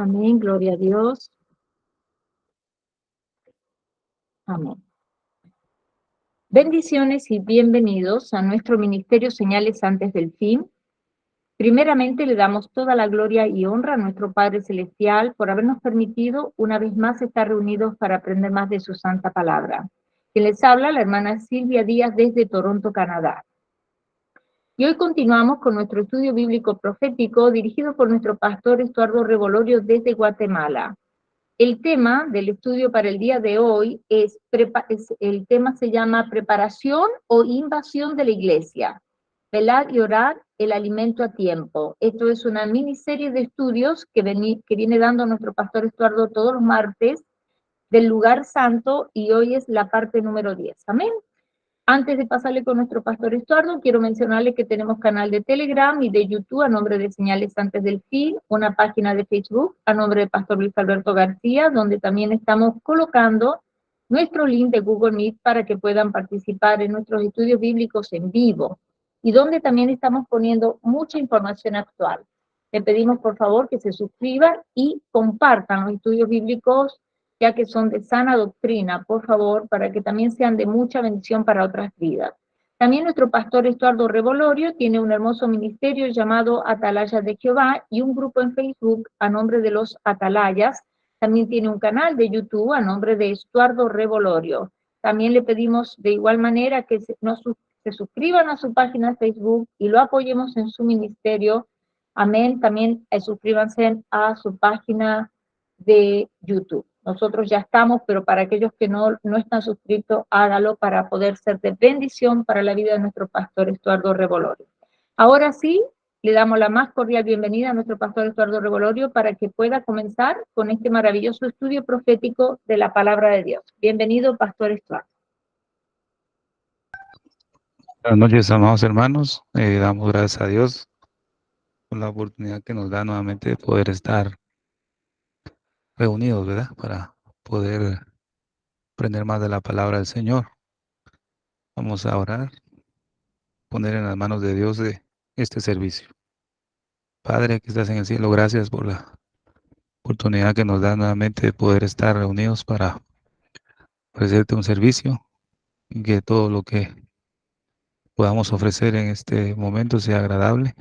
Amén, gloria a Dios. Amén. Bendiciones y bienvenidos a nuestro ministerio Señales antes del fin. Primeramente le damos toda la gloria y honra a nuestro Padre Celestial por habernos permitido una vez más estar reunidos para aprender más de su santa palabra. Quien les habla, la hermana Silvia Díaz desde Toronto, Canadá. Y hoy continuamos con nuestro estudio bíblico profético dirigido por nuestro pastor Estuardo Revolorio desde Guatemala. El tema del estudio para el día de hoy el tema se llama preparación o invasión de la iglesia. Velar y orar, el alimento a tiempo. Esto es una miniserie de estudios que viene dando nuestro pastor Estuardo todos los martes del lugar santo y hoy es la parte número 10. Amén. Antes de pasarle con nuestro pastor Estuardo, quiero mencionarle que tenemos canal de Telegram y de YouTube a nombre de Señales Antes del Fin, una página de Facebook a nombre de Pastor Luis Alberto García, donde también estamos colocando nuestro link de Google Meet para que puedan participar en nuestros estudios bíblicos en vivo y donde también estamos poniendo mucha información actual. Le pedimos por favor que se suscriban y compartan los estudios bíblicos ya que son de sana doctrina, por favor, para que también sean de mucha bendición para otras vidas. También nuestro pastor Estuardo Revolorio tiene un hermoso ministerio llamado Atalayas de Jehová y un grupo en Facebook a nombre de los Atalayas. También tiene un canal de YouTube a nombre de Estuardo Revolorio. También le pedimos de igual manera que se suscriban a su página de Facebook y lo apoyemos en su ministerio. Amén. También suscríbanse a su página de YouTube. Nosotros ya estamos, pero para aquellos que no están suscritos, hágalo para poder ser de bendición para la vida de nuestro pastor Estuardo Revolorio. Ahora sí, le damos la más cordial bienvenida a nuestro pastor Estuardo Revolorio para que pueda comenzar con este maravilloso estudio profético de la palabra de Dios. Bienvenido, pastor Estuardo. Buenas noches, amados hermanos. Damos gracias a Dios por la oportunidad que nos da nuevamente de poder estar reunidos, ¿verdad? Para poder aprender más de la palabra del Señor. Vamos a orar, poner en las manos de Dios de este servicio. Padre que estás en el cielo, gracias por la oportunidad que nos da nuevamente de poder estar reunidos para ofrecerte un servicio y que todo lo que podamos ofrecer en este momento sea agradable.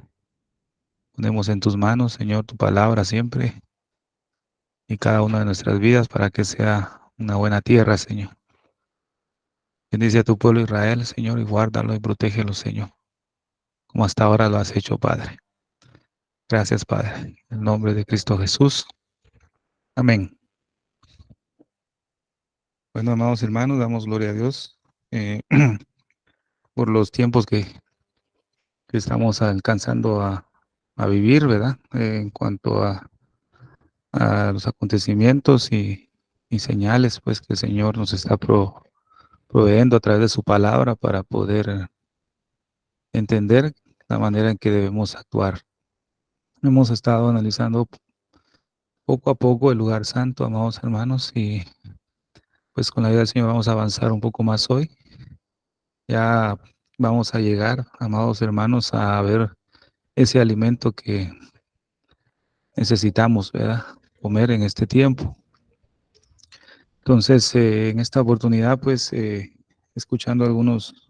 Ponemos en tus manos, Señor, tu palabra siempre y cada una de nuestras vidas para que sea una buena tierra, Señor. Bendice a tu pueblo Israel, Señor, y guárdalo y protégelo, Señor, como hasta ahora lo has hecho, Padre. Gracias, Padre. En el nombre de Cristo Jesús. Amén. Bueno, amados hermanos, damos gloria a Dios por los tiempos que estamos alcanzando a vivir, ¿verdad? En cuanto a los acontecimientos y señales, pues, que el Señor nos está proveyendo a través de su palabra para poder entender la manera en que debemos actuar. Hemos estado analizando poco a poco el lugar santo, amados hermanos, y pues con la ayuda del Señor vamos a avanzar un poco más hoy. Ya vamos a llegar, amados hermanos, a ver ese alimento que necesitamos, ¿verdad? Comer en este tiempo. Entonces, en esta oportunidad, pues, escuchando algunos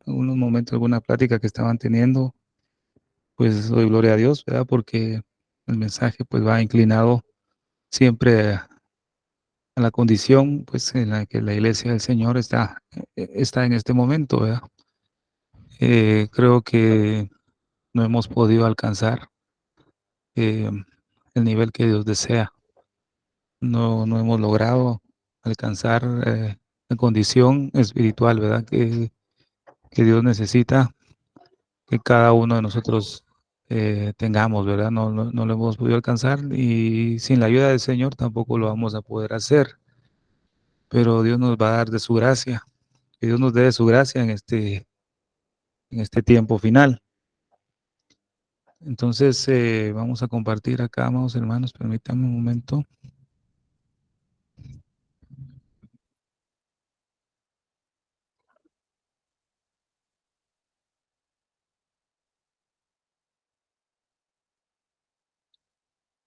momentos, alguna plática que estaban teniendo, pues doy gloria a Dios, ¿verdad? Porque el mensaje pues va inclinado siempre a la condición pues en la que la iglesia del Señor está en este momento, ¿verdad? Creo que no hemos podido alcanzar eh, el nivel que Dios desea. No hemos logrado alcanzar la condición espiritual, ¿verdad? Que Dios necesita que cada uno de nosotros tengamos, ¿verdad? No lo hemos podido alcanzar y sin la ayuda del Señor tampoco lo vamos a poder hacer. Pero Dios nos va a dar de su gracia, que Dios nos dé de su gracia en este tiempo final. Entonces, vamos a compartir acá, amados hermanos, permítanme un momento.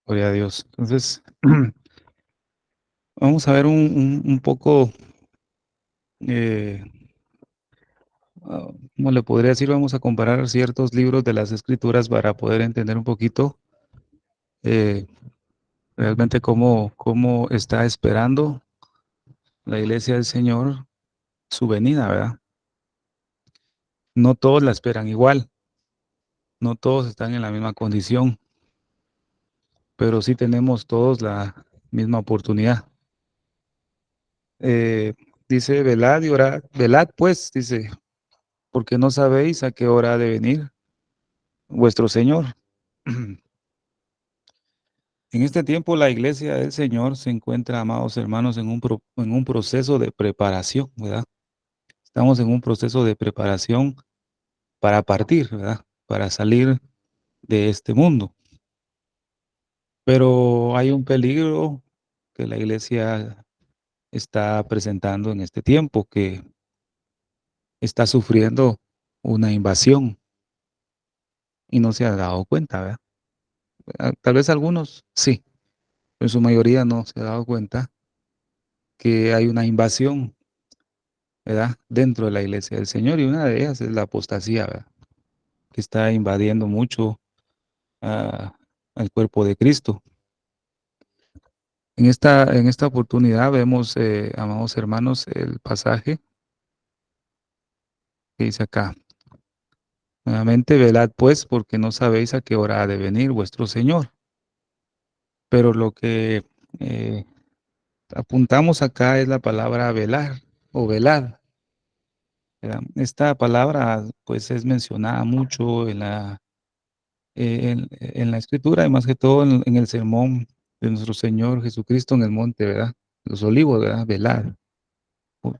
Gloria a Dios. Entonces, vamos a ver un poco, eh, ¿cómo le podría decir? Vamos a comparar ciertos libros de las Escrituras para poder entender un poquito eh, realmente cómo está esperando la iglesia del Señor su venida, ¿verdad? No todos la esperan igual, no todos están en la misma condición, pero sí tenemos todos la misma oportunidad. Eh, Dice, velad y orad, velad pues, dice, porque no sabéis a qué hora ha de venir vuestro Señor. En este tiempo la iglesia del Señor se encuentra, amados hermanos, en un proceso de preparación, ¿verdad? Estamos en un proceso de preparación para partir, ¿verdad? Para salir de este mundo. Pero hay un peligro que la iglesia está presentando en este tiempo, que está sufriendo una invasión y no se ha dado cuenta, ¿verdad? Tal vez algunos sí, pero en su mayoría no se ha dado cuenta que hay una invasión, ¿verdad? Dentro de la iglesia del Señor, y una de ellas es la apostasía, ¿verdad? Que está invadiendo mucho ah, al cuerpo de Cristo. En esta oportunidad vemos, amados hermanos, el pasaje que dice acá. Nuevamente, velad pues, porque no sabéis a qué hora ha de venir vuestro Señor. Pero lo que eh, apuntamos acá es la palabra velar o velad, ¿verdad? Esta palabra pues es mencionada mucho en la Escritura y más que todo en el sermón de nuestro Señor Jesucristo en el monte, ¿verdad? Los olivos, ¿verdad? Velad.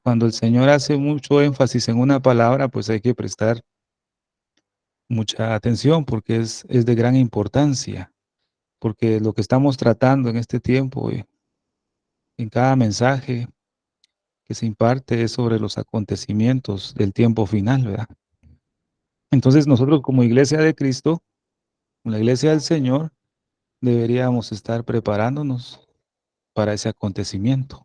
Cuando el Señor hace mucho énfasis en una palabra, pues hay que prestar mucha atención porque es de gran importancia, porque lo que estamos tratando en este tiempo, en cada mensaje que se imparte es sobre los acontecimientos del tiempo final, ¿verdad? Entonces nosotros como iglesia de Cristo, la iglesia del Señor, deberíamos estar preparándonos para ese acontecimiento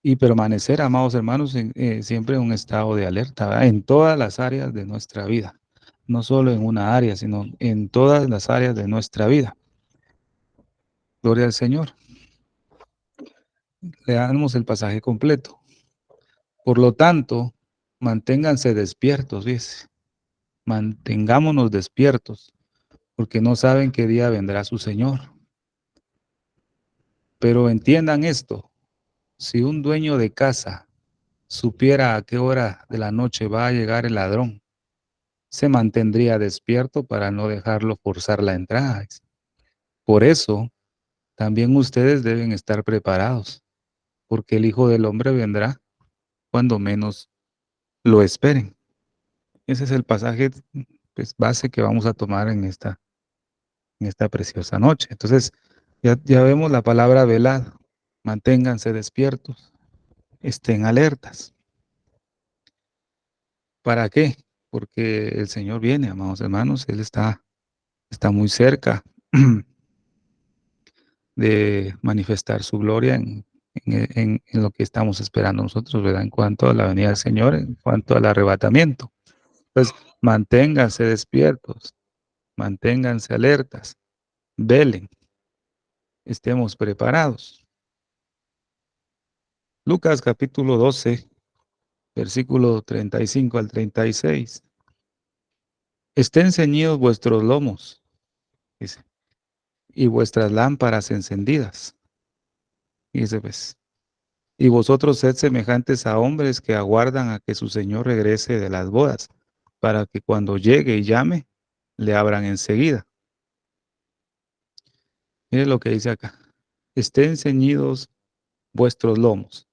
y permanecer, amados hermanos, siempre en un estado de alerta, ¿verdad? En todas las áreas de nuestra vida, no solo en una área, sino en todas las áreas de nuestra vida. Gloria al Señor. Leamos el pasaje completo. Por lo tanto, manténganse despiertos, dice. Mantengámonos despiertos, porque no saben qué día vendrá su Señor. Pero entiendan esto, si un dueño de casa supiera a qué hora de la noche va a llegar el ladrón, se mantendría despierto para no dejarlo forzar la entrada. Por eso, también ustedes deben estar preparados, porque el Hijo del Hombre vendrá cuando menos lo esperen. Ese es el pasaje pues, base que vamos a tomar en esta preciosa noche. Entonces, ya vemos la palabra velad. Manténganse despiertos, estén alertas. ¿Para qué? Porque el Señor viene, amados hermanos, Él está muy cerca de manifestar su gloria en lo que estamos esperando nosotros, ¿verdad? En cuanto a la venida del Señor, en cuanto al arrebatamiento. Pues manténganse despiertos, manténganse alertas, velen, estemos preparados. Lucas capítulo 12, versículo 35 al 36. Estén ceñidos vuestros lomos, dice, y vuestras lámparas encendidas. Dice pues, y vosotros sed semejantes a hombres que aguardan a que su Señor regrese de las bodas, para que cuando llegue y llame, le abran enseguida. Mire lo que dice acá. Estén ceñidos vuestros lomos.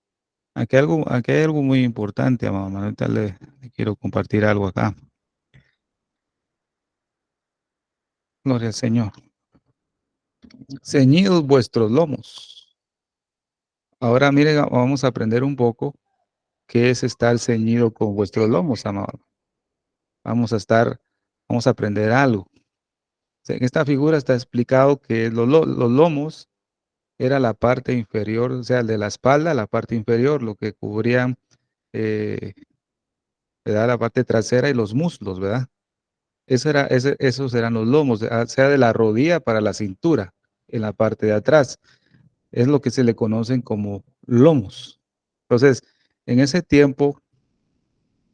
Aquí hay algo muy importante, mamá. Ahorita le quiero compartir algo acá. Gloria al Señor. Ceñidos vuestros lomos. Ahora mire, vamos a aprender un poco qué es estar ceñido con vuestros lomos, amado. Vamos a aprender algo. En esta figura está explicado que los lomos era la parte inferior, o sea, el de la espalda, la parte inferior, lo que cubrían, eh, ¿verdad? La parte trasera y los muslos, ¿verdad? Esos eran los lomos, sea de la rodilla para la cintura, en la parte de atrás. Es lo que se le conocen como lomos. Entonces, en ese tiempo,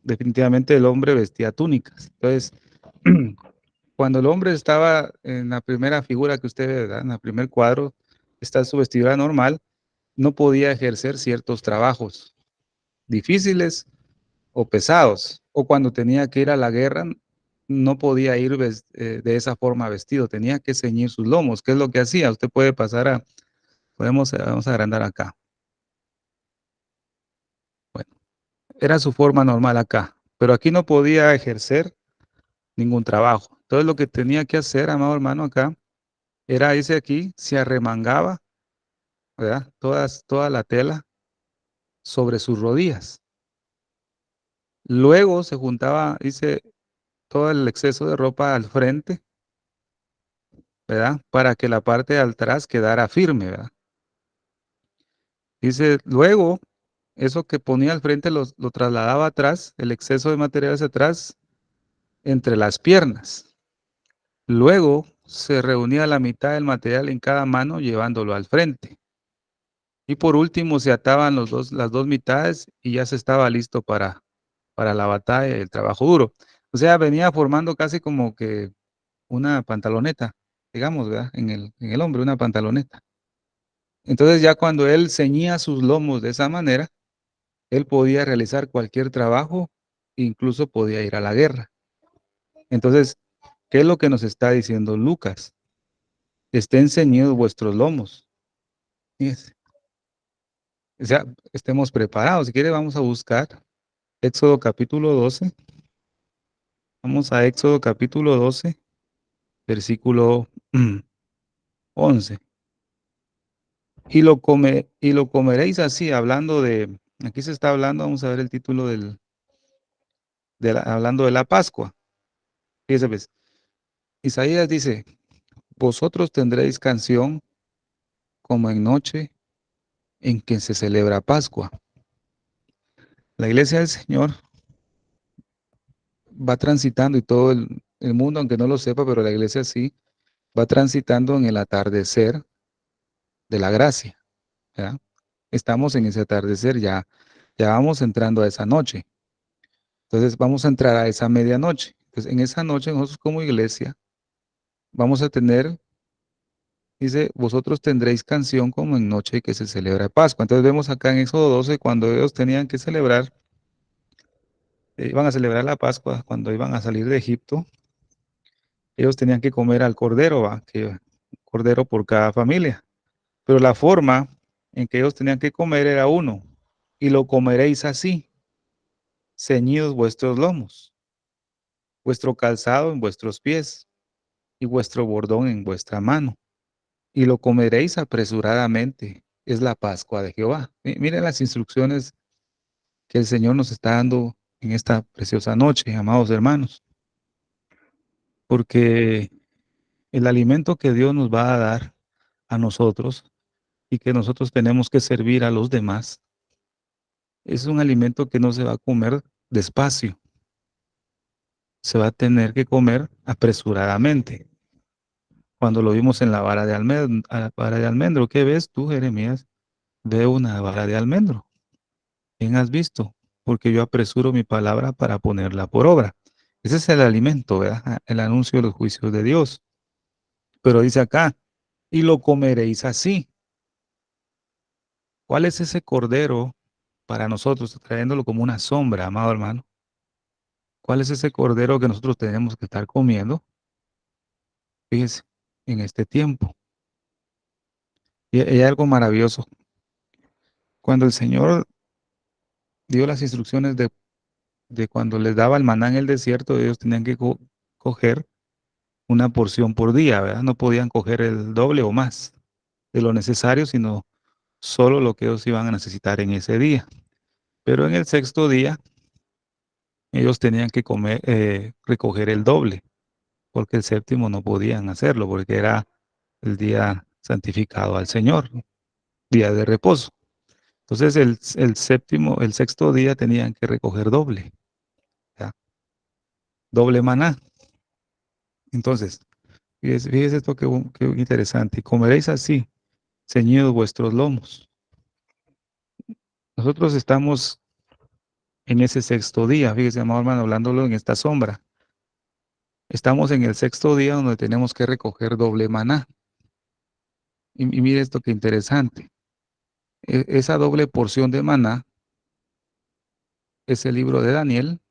definitivamente el hombre vestía túnicas. Entonces, cuando el hombre estaba en la primera figura que usted ve, ¿verdad? En el primer cuadro, está su vestidura normal, no podía ejercer ciertos trabajos difíciles o pesados, o cuando tenía que ir a la guerra, no podía ir de esa forma vestido, tenía que ceñir sus lomos. ¿Qué es lo que hacía? Usted puede pasar vamos a agrandar acá. Bueno, era su forma normal acá, pero aquí no podía ejercer ningún trabajo. Entonces lo que tenía que hacer, amado hermano, acá, era irse aquí, se arremangaba, ¿verdad? Toda la tela sobre sus rodillas. Luego se juntaba, dice, todo el exceso de ropa al frente, ¿verdad? Para que la parte de atrás quedara firme, ¿verdad? Dice, luego, eso que ponía al frente lo trasladaba atrás, el exceso de material hacia atrás, entre las piernas. Luego se reunía la mitad del material en cada mano llevándolo al frente. Y por último se ataban las dos mitades y ya se estaba listo para la batalla y el trabajo duro. O sea, venía formando casi como que una pantaloneta, digamos, ¿verdad? En el hombre, una pantaloneta. Entonces ya cuando él ceñía sus lomos de esa manera, él podía realizar cualquier trabajo, incluso podía ir a la guerra. Entonces, ¿qué es lo que nos está diciendo Lucas? Estén ceñidos vuestros lomos. Fíjese. O sea, estemos preparados. Si quiere, vamos a buscar Éxodo capítulo 12. Vamos a Éxodo capítulo 12, versículo 11. Y lo comeréis así, hablando aquí se está hablando, vamos a ver el título hablando de la Pascua. Fíjese, pues, Isaías dice, vosotros tendréis canción como en noche en que se celebra Pascua. La iglesia del Señor va transitando y todo el mundo, aunque no lo sepa, pero la iglesia sí, va transitando en el atardecer de la gracia, ¿verdad? Estamos en ese atardecer, ya vamos entrando a esa noche. Entonces vamos a entrar a esa medianoche. Entonces en esa noche nosotros como iglesia vamos a tener, dice, vosotros tendréis canción como en noche que se celebra Pascua. Entonces vemos acá en Éxodo 12 cuando ellos tenían que celebrar, iban a celebrar la Pascua, cuando iban a salir de Egipto, ellos tenían que comer al cordero, ¿va? Cordero por cada familia. Pero la forma en que ellos tenían que comer era uno, y lo comeréis así, ceñidos vuestros lomos, vuestro calzado en vuestros pies y vuestro bordón en vuestra mano, y lo comeréis apresuradamente. Es la Pascua de Jehová. Miren las instrucciones que el Señor nos está dando en esta preciosa noche, amados hermanos, porque el alimento que Dios nos va a dar a nosotros y que nosotros tenemos que servir a los demás, es un alimento que no se va a comer despacio, se va a tener que comer apresuradamente. Cuando lo vimos en la vara de almendro, ¿qué ves tú, Jeremías? Veo una vara de almendro. ¿Quién has visto? Porque yo apresuro mi palabra para ponerla por obra. Ese es el alimento, ¿verdad? El anuncio de los juicios de Dios. Pero dice acá, y lo comeréis así. ¿Cuál es ese cordero para nosotros, trayéndolo como una sombra, amado hermano? ¿Cuál es ese cordero que nosotros tenemos que estar comiendo? Fíjese, en este tiempo. Y hay algo maravilloso. Cuando el Señor dio las instrucciones de cuando les daba el maná en el desierto, ellos tenían que coger una porción por día, ¿verdad? No podían coger el doble o más de lo necesario, sino solo lo que ellos iban a necesitar en ese día. Pero en el sexto día, ellos tenían que recoger el doble. porque el séptimo no podían hacerlo, porque era el día santificado al Señor, día de reposo. Entonces el sexto día tenían que recoger doble, ¿ya? Doble maná. Entonces, fíjese esto que interesante. Y comeréis así, ceñidos vuestros lomos. Nosotros estamos en ese sexto día, fíjese, amado hermano, hablándolo en esta sombra. Estamos en el sexto día donde tenemos que recoger doble maná. Y mire esto que interesante. Esa doble porción de maná es el libro de Daniel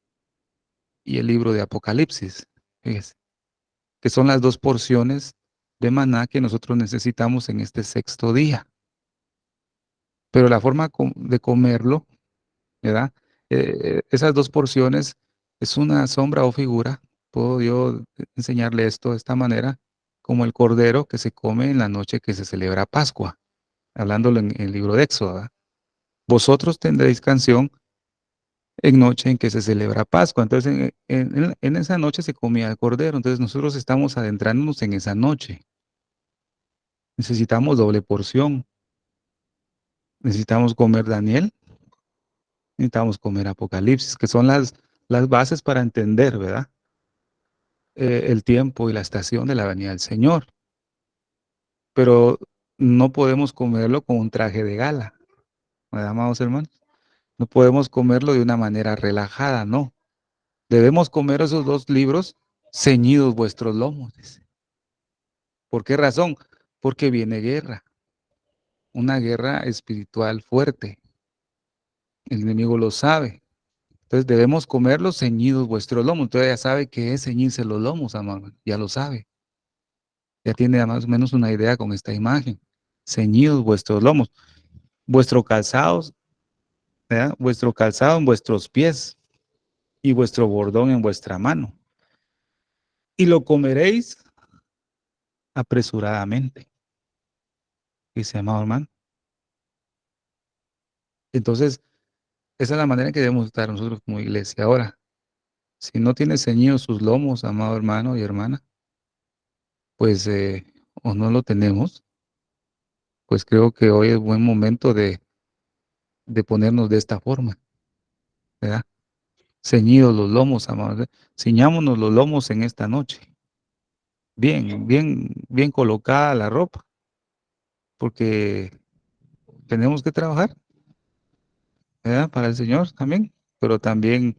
y el libro de Apocalipsis, fíjese, que son las dos porciones de maná que nosotros necesitamos en este sexto día. Pero la forma de comerlo, ¿verdad? Esas dos porciones es una sombra o figura. Puedo yo enseñarle esto de esta manera, como el cordero que se come en la noche que se celebra Pascua, hablándolo en el libro de Éxodo, ¿verdad? Vosotros tendréis canción en noche en que se celebra Pascua. Entonces, en esa noche se comía el cordero. Entonces, nosotros estamos adentrándonos en esa noche. Necesitamos doble porción. Necesitamos comer Daniel, necesitamos comer Apocalipsis, que son las bases para entender, ¿verdad? El tiempo y la estación de la venida del Señor. Pero no podemos comerlo con un traje de gala, ¿verdad, amados hermanos? No podemos comerlo de una manera relajada, no. Debemos comer esos dos libros ceñidos vuestros lomos, dice. ¿Por qué razón? Porque viene guerra, una guerra espiritual fuerte. El enemigo lo sabe. Entonces debemos comerlos ceñidos vuestros lomos. Entonces ya sabe qué es ceñirse los lomos, amado. Ya lo sabe. Ya tiene más o menos una idea con esta imagen. Ceñidos vuestros lomos. Vuestro calzado, ¿verdad? Vuestro calzado en vuestros pies y vuestro bordón en vuestra mano. Y lo comeréis apresuradamente, dice, amado hermano. Entonces, esa es la manera en que debemos estar nosotros como iglesia. Ahora, si no tiene ceñidos sus lomos, amado hermano y hermana, pues, o no lo tenemos, pues creo que hoy es buen momento de ponernos de esta forma, ¿verdad? Ceñidos los lomos, amados. Ciñámonos los lomos en esta noche. Bien, bien, bien colocada la ropa, porque tenemos que trabajar, ¿verdad? Para el Señor también, pero también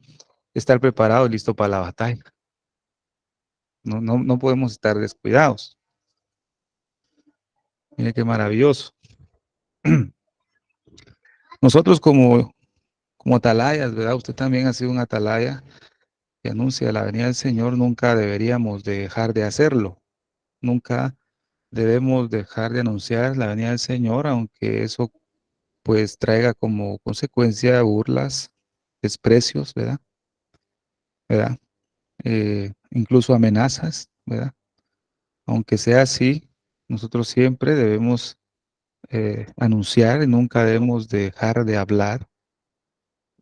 estar preparado y listo para la batalla. No podemos estar descuidados. Mire qué maravilloso. Nosotros como atalayas, ¿verdad? Usted también ha sido un atalaya que anuncia la venida del Señor. Nunca deberíamos dejar de hacerlo. Nunca debemos dejar de anunciar la venida del Señor, aunque eso pues traiga como consecuencia burlas, desprecios, ¿verdad? ¿Verdad? Incluso amenazas, ¿verdad? Aunque sea así, nosotros siempre debemos anunciar y nunca debemos dejar de hablar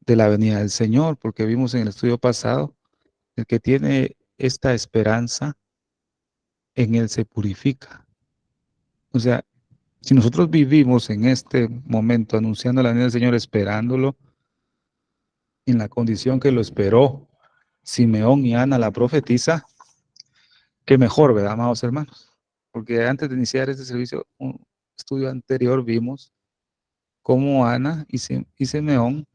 de la venida del Señor, porque vimos en el estudio pasado, el que tiene esta esperanza, en él se purifica. O sea, si nosotros vivimos en este momento anunciando la venida del Señor, esperándolo, en la condición que lo esperó Simeón y Ana, la profetisa, qué mejor, ¿verdad, amados hermanos? Porque antes de iniciar este servicio, un estudio anterior, vimos cómo Ana y Simeón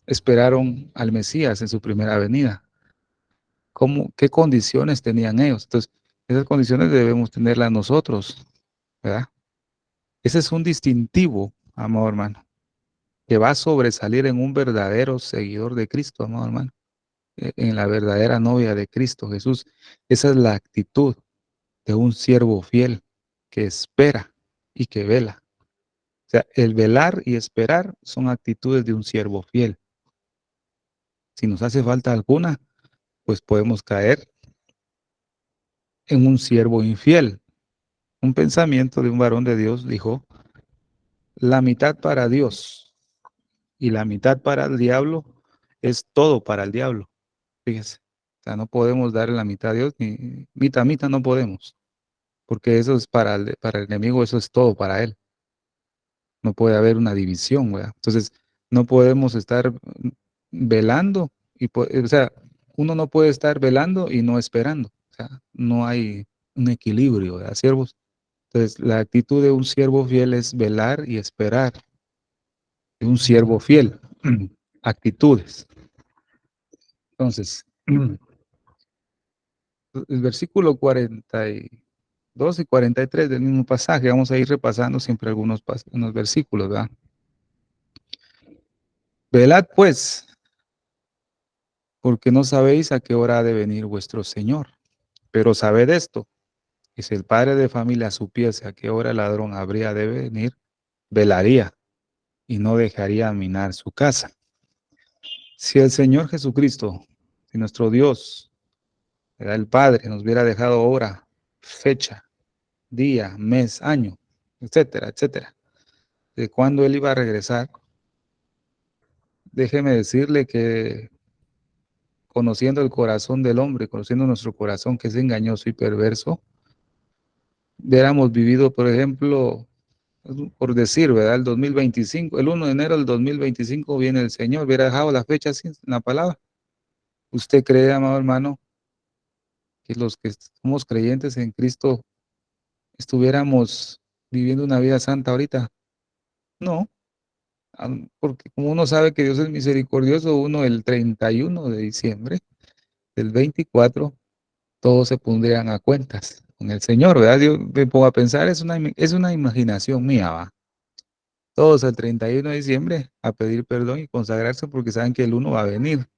esperaron al Mesías en su primera venida. ¿Qué condiciones tenían ellos? Entonces, esas condiciones debemos tenerlas nosotros, ¿verdad? Ese es un distintivo, amado hermano, que va a sobresalir en un verdadero seguidor de Cristo, amado hermano, en la verdadera novia de Cristo Jesús. Esa es la actitud de un siervo fiel que espera y que vela. O sea, el velar y esperar son actitudes de un siervo fiel. Si nos hace falta alguna, pues podemos caer en un siervo infiel. Un pensamiento de un varón de Dios dijo, la mitad para Dios y la mitad para el diablo es todo para el diablo. Fíjese. sea, no podemos darle la mitad a Dios, ni mitad, mitad no podemos, porque eso es para el enemigo, eso es todo para él. No puede haber una división, ¿verdad? Entonces, no podemos estar velando, o sea, uno no puede estar velando y no esperando. O sea, no hay un equilibrio, ¿verdad, siervos? Entonces, la actitud de un siervo fiel es velar y esperar. De un siervo fiel, actitudes. Entonces, el versículo 42 y 43 del mismo pasaje, vamos a ir repasando siempre unos versículos, ¿verdad? Velad pues, porque no sabéis a qué hora ha de venir vuestro Señor. Pero sabed esto, que si el padre de familia supiese a qué hora el ladrón habría de venir, velaría y no dejaría minar su casa. Si el Señor Jesucristo, si nuestro Dios, el Padre, nos hubiera dejado hora, fecha, día, mes, año, etcétera, etcétera, de cuándo Él iba a regresar, déjeme decirle que conociendo el corazón del hombre, conociendo nuestro corazón que es engañoso y perverso, hubiéramos vivido, por ejemplo, por decir, ¿verdad? El 2025, el 1 de enero del 2025 viene el Señor, hubiera dejado la fecha así en la palabra. ¿Usted cree, amado hermano, que los que somos creyentes en Cristo estuviéramos viviendo una vida santa ahorita? No, porque como uno sabe que Dios es misericordioso, uno el 31 de diciembre del 24 todos se pondrían a cuentas con el Señor, ¿verdad? Yo me pongo a pensar, es una imaginación mía, ¿va? Todos el 31 de diciembre a pedir perdón y consagrarse porque saben que el uno va a venir,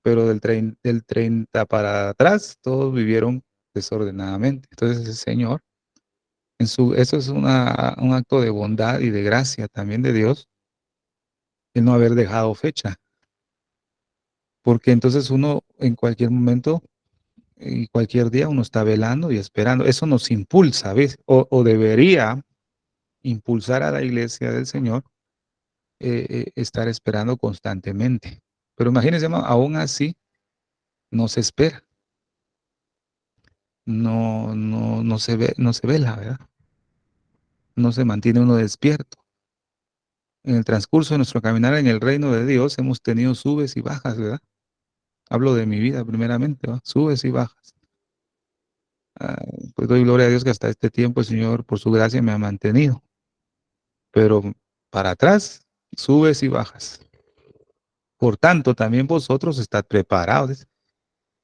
pero del 30 para atrás todos vivieron desordenadamente. Entonces el Señor, eso es un acto de bondad y de gracia también de Dios, el no haber dejado fecha, porque entonces uno en cualquier momento y cualquier día uno está velando y esperando. Eso nos impulsa, ¿ves? O debería impulsar a la iglesia del Señor estar esperando constantemente. Pero imagínense, aún así no se espera, no se ve, no se vela, ¿verdad? No se mantiene uno despierto. En el transcurso de nuestro caminar en el reino de Dios hemos tenido subes y bajas, ¿verdad? Hablo de mi vida primeramente, ¿verdad? Subes y bajas. Ah, pues doy gloria a Dios que hasta este tiempo el Señor, por su gracia, me ha mantenido. Pero para atrás, subes y bajas. Por tanto, también vosotros estad preparados,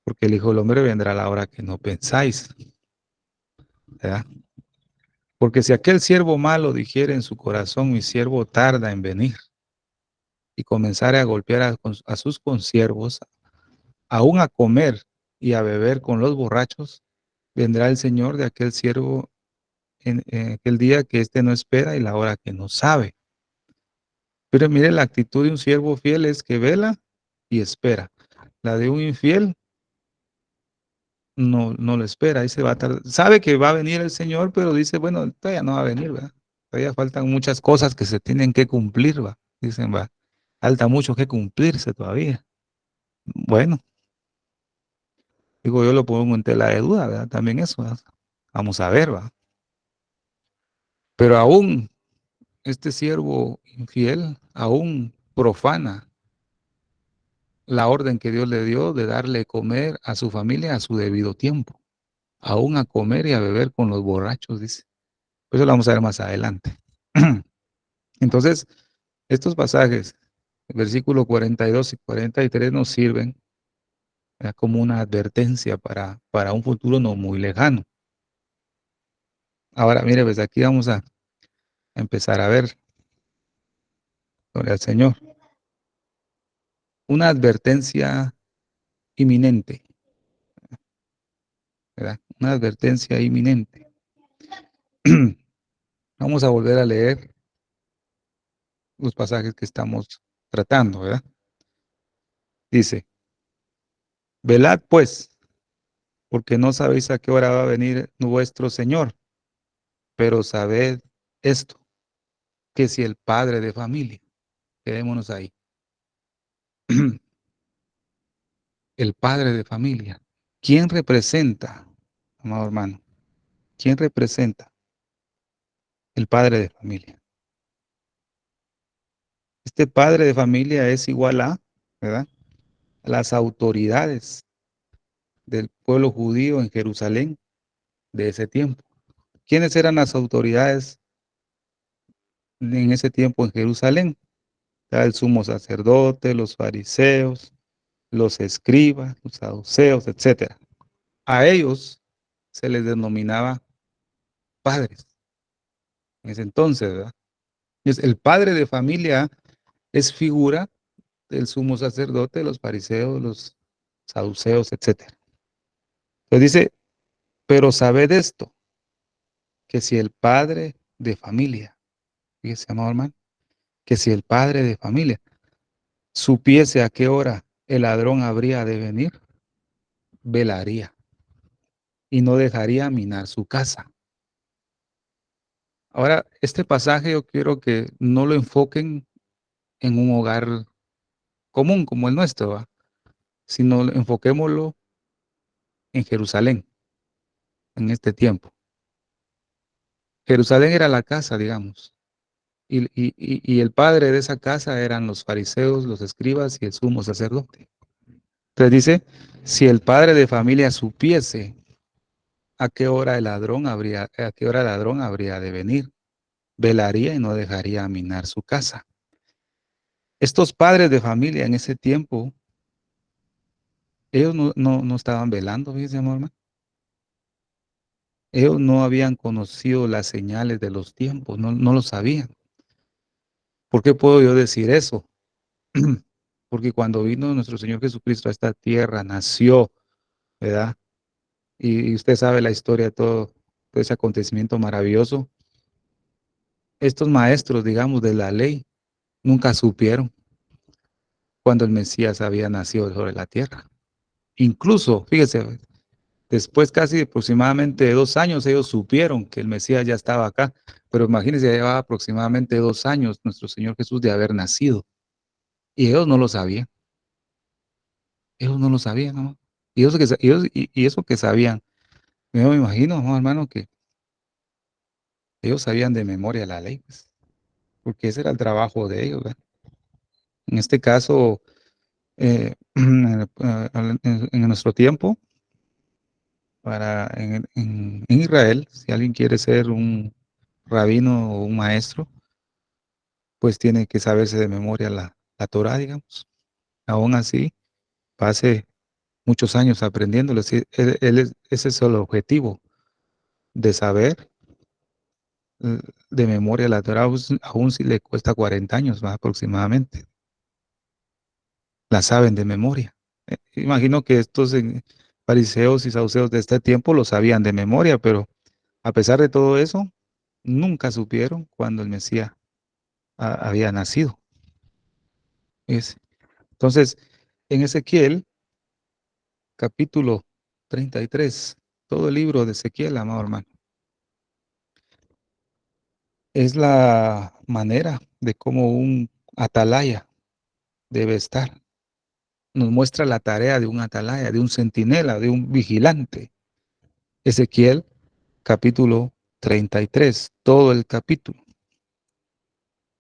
porque el Hijo del Hombre vendrá a la hora que no pensáis, ¿verdad? Porque si aquel siervo malo dijere en su corazón, mi siervo tarda en venir, y comenzare a golpear a sus consiervos, aún a comer y a beber con los borrachos, vendrá el Señor de aquel siervo en aquel día que éste no espera y la hora que no sabe. Pero mire, la actitud de un siervo fiel es que vela y espera. La de un infiel no lo espera, ahí se va a tardar. Sabe que va a venir el Señor, pero dice, bueno, todavía no va a venir, ¿verdad? Todavía faltan muchas cosas que se tienen que cumplir, ¿va? Dicen, va, falta mucho que cumplirse todavía. Bueno, digo, yo lo pongo en tela de duda, ¿verdad? También eso, ¿verdad? Vamos a ver, ¿va? Pero aún este siervo infiel, aún profana la orden que Dios le dio de darle comer a su familia a su debido tiempo, aún a comer y a beber con los borrachos, dice. Eso lo vamos a ver más adelante. Entonces, estos pasajes, el versículo 42 y 43 nos sirven como una advertencia para un futuro no muy lejano. Ahora, mire, pues aquí vamos a empezar a ver, gloria al Señor, una advertencia inminente, ¿verdad? Una advertencia inminente. Vamos a volver a leer los pasajes que estamos tratando, ¿verdad? Dice, velad pues, porque no sabéis a qué hora va a venir vuestro Señor, pero sabed esto, que si el padre de familia, quedémonos ahí, el padre de familia. ¿Quién representa, amado hermano? ¿Quién representa el padre de familia? Este padre de familia es igual a, ¿verdad?, las autoridades del pueblo judío en Jerusalén de ese tiempo. ¿Quiénes eran las autoridades en ese tiempo en Jerusalén? Era el sumo sacerdote, los fariseos, los escribas, los saduceos, etcétera. A ellos se les denominaba padres en ese entonces, ¿verdad? El padre de familia es figura del sumo sacerdote, los fariseos, los saduceos, etcétera. Entonces dice, pero sabed esto, que si el padre de familia, fíjese, amado hermano, que si el padre de familia supiese a qué hora el ladrón habría de venir, velaría y no dejaría minar su casa. Ahora, este pasaje yo quiero que no lo enfoquen en un hogar común como el nuestro, ¿va?, sino enfoquémoslo en Jerusalén, en este tiempo. Jerusalén era la casa, digamos, y el padre de esa casa eran los fariseos, los escribas y el sumo sacerdote. Entonces dice, si el padre de familia supiese a qué hora el ladrón habría de venir, velaría y no dejaría minar su casa. Estos padres de familia en ese tiempo, ellos no estaban velando, fíjense, amor, hermano. Ellos no habían conocido las señales de los tiempos, no lo sabían. ¿Por qué puedo yo decir eso? Porque cuando vino nuestro Señor Jesucristo a esta tierra, nació, ¿verdad? Y usted sabe la historia de todo ese acontecimiento maravilloso. Estos maestros, digamos, de la ley, nunca supieron cuando el Mesías había nacido sobre la tierra. Incluso, fíjese, después casi aproximadamente de 2 años, ellos supieron que el Mesías ya estaba acá, pero imagínense, ya llevaba aproximadamente 2 años nuestro Señor Jesús de haber nacido, y ellos no lo sabían, ellos no lo sabían, ¿no? Y eso que sabían, yo me imagino, ¿no, hermano, que ellos sabían de memoria la ley, pues, porque ese era el trabajo de ellos, ¿verdad? En este caso, en nuestro tiempo, en Israel, si alguien quiere ser un rabino o un maestro, pues tiene que saberse de memoria la Torá, digamos. Aún así, pase muchos años aprendiéndolo. Sí, ese es el objetivo, de saber de memoria la Torá, aún si le cuesta 40 años más aproximadamente. La saben de memoria. Imagino que estos fariseos y saduceos de este tiempo lo sabían de memoria, pero a pesar de todo eso, nunca supieron cuando el Mesías había nacido. Entonces, en Ezequiel, capítulo 33, todo el libro de Ezequiel, amado hermano, es la manera de cómo un atalaya debe estar. Nos muestra la tarea de un atalaya, de un centinela, de un vigilante. Ezequiel, capítulo 33, todo el capítulo.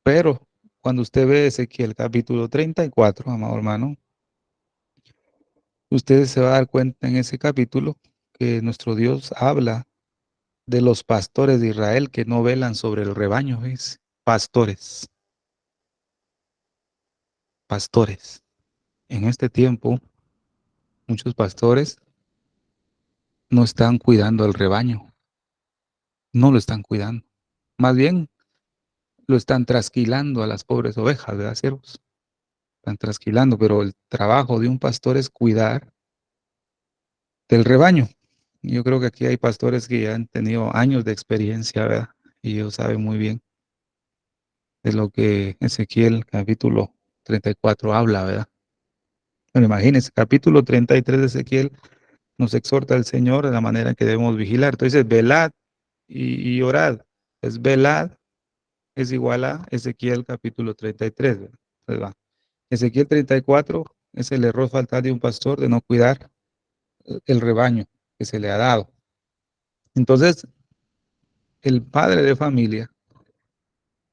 Pero cuando usted ve Ezequiel, capítulo 34, amado hermano, usted se va a dar cuenta en ese capítulo que nuestro Dios habla de los pastores de Israel que no velan sobre el rebaño, ¿ves? Pastores, pastores. En este tiempo, muchos pastores no están cuidando el rebaño, no lo están cuidando. Más bien, lo están trasquilando a las pobres ovejas, ¿verdad, siervos? Están trasquilando, pero el trabajo de un pastor es cuidar del rebaño. Yo creo que aquí hay pastores que ya han tenido años de experiencia, ¿verdad? Y ellos saben muy bien de lo que Ezequiel capítulo 34 habla, ¿verdad? Bueno, imagínense, capítulo 33 de Ezequiel nos exhorta el Señor de la manera en que debemos vigilar. Entonces, velad y orad. Es velad es igual a Ezequiel capítulo 33, ¿verdad? Entonces, va. Ezequiel 34, Es el error fatal de un pastor de no cuidar el rebaño que se le ha dado. Entonces, el padre de familia,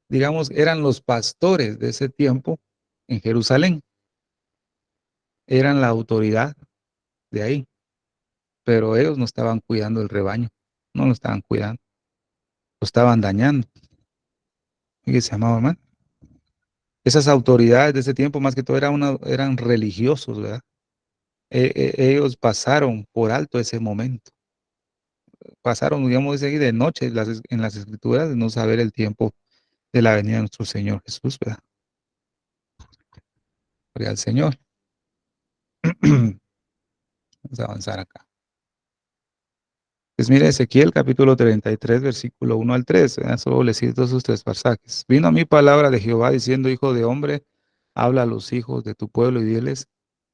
digamos, eran los pastores de ese tiempo en Jerusalén, eran la autoridad de ahí, pero ellos no estaban cuidando el rebaño, no lo estaban cuidando, lo estaban dañando. Fíjese, amado hermano. Esas autoridades de ese tiempo, más que todo, eran religiosos, ¿verdad? Ellos pasaron por alto ese momento. Pasaron, digamos, de noche en las escrituras de no saber el tiempo de la venida de nuestro Señor Jesús, ¿verdad? Gloria al Señor. Vamos a avanzar acá. Pues mire, Ezequiel capítulo 33, versículo 1 al 3, ¿verdad? Solo le cito esos tres pasajes. Vino a mí palabra de Jehová diciendo, hijo de hombre, habla a los hijos de tu pueblo y diles,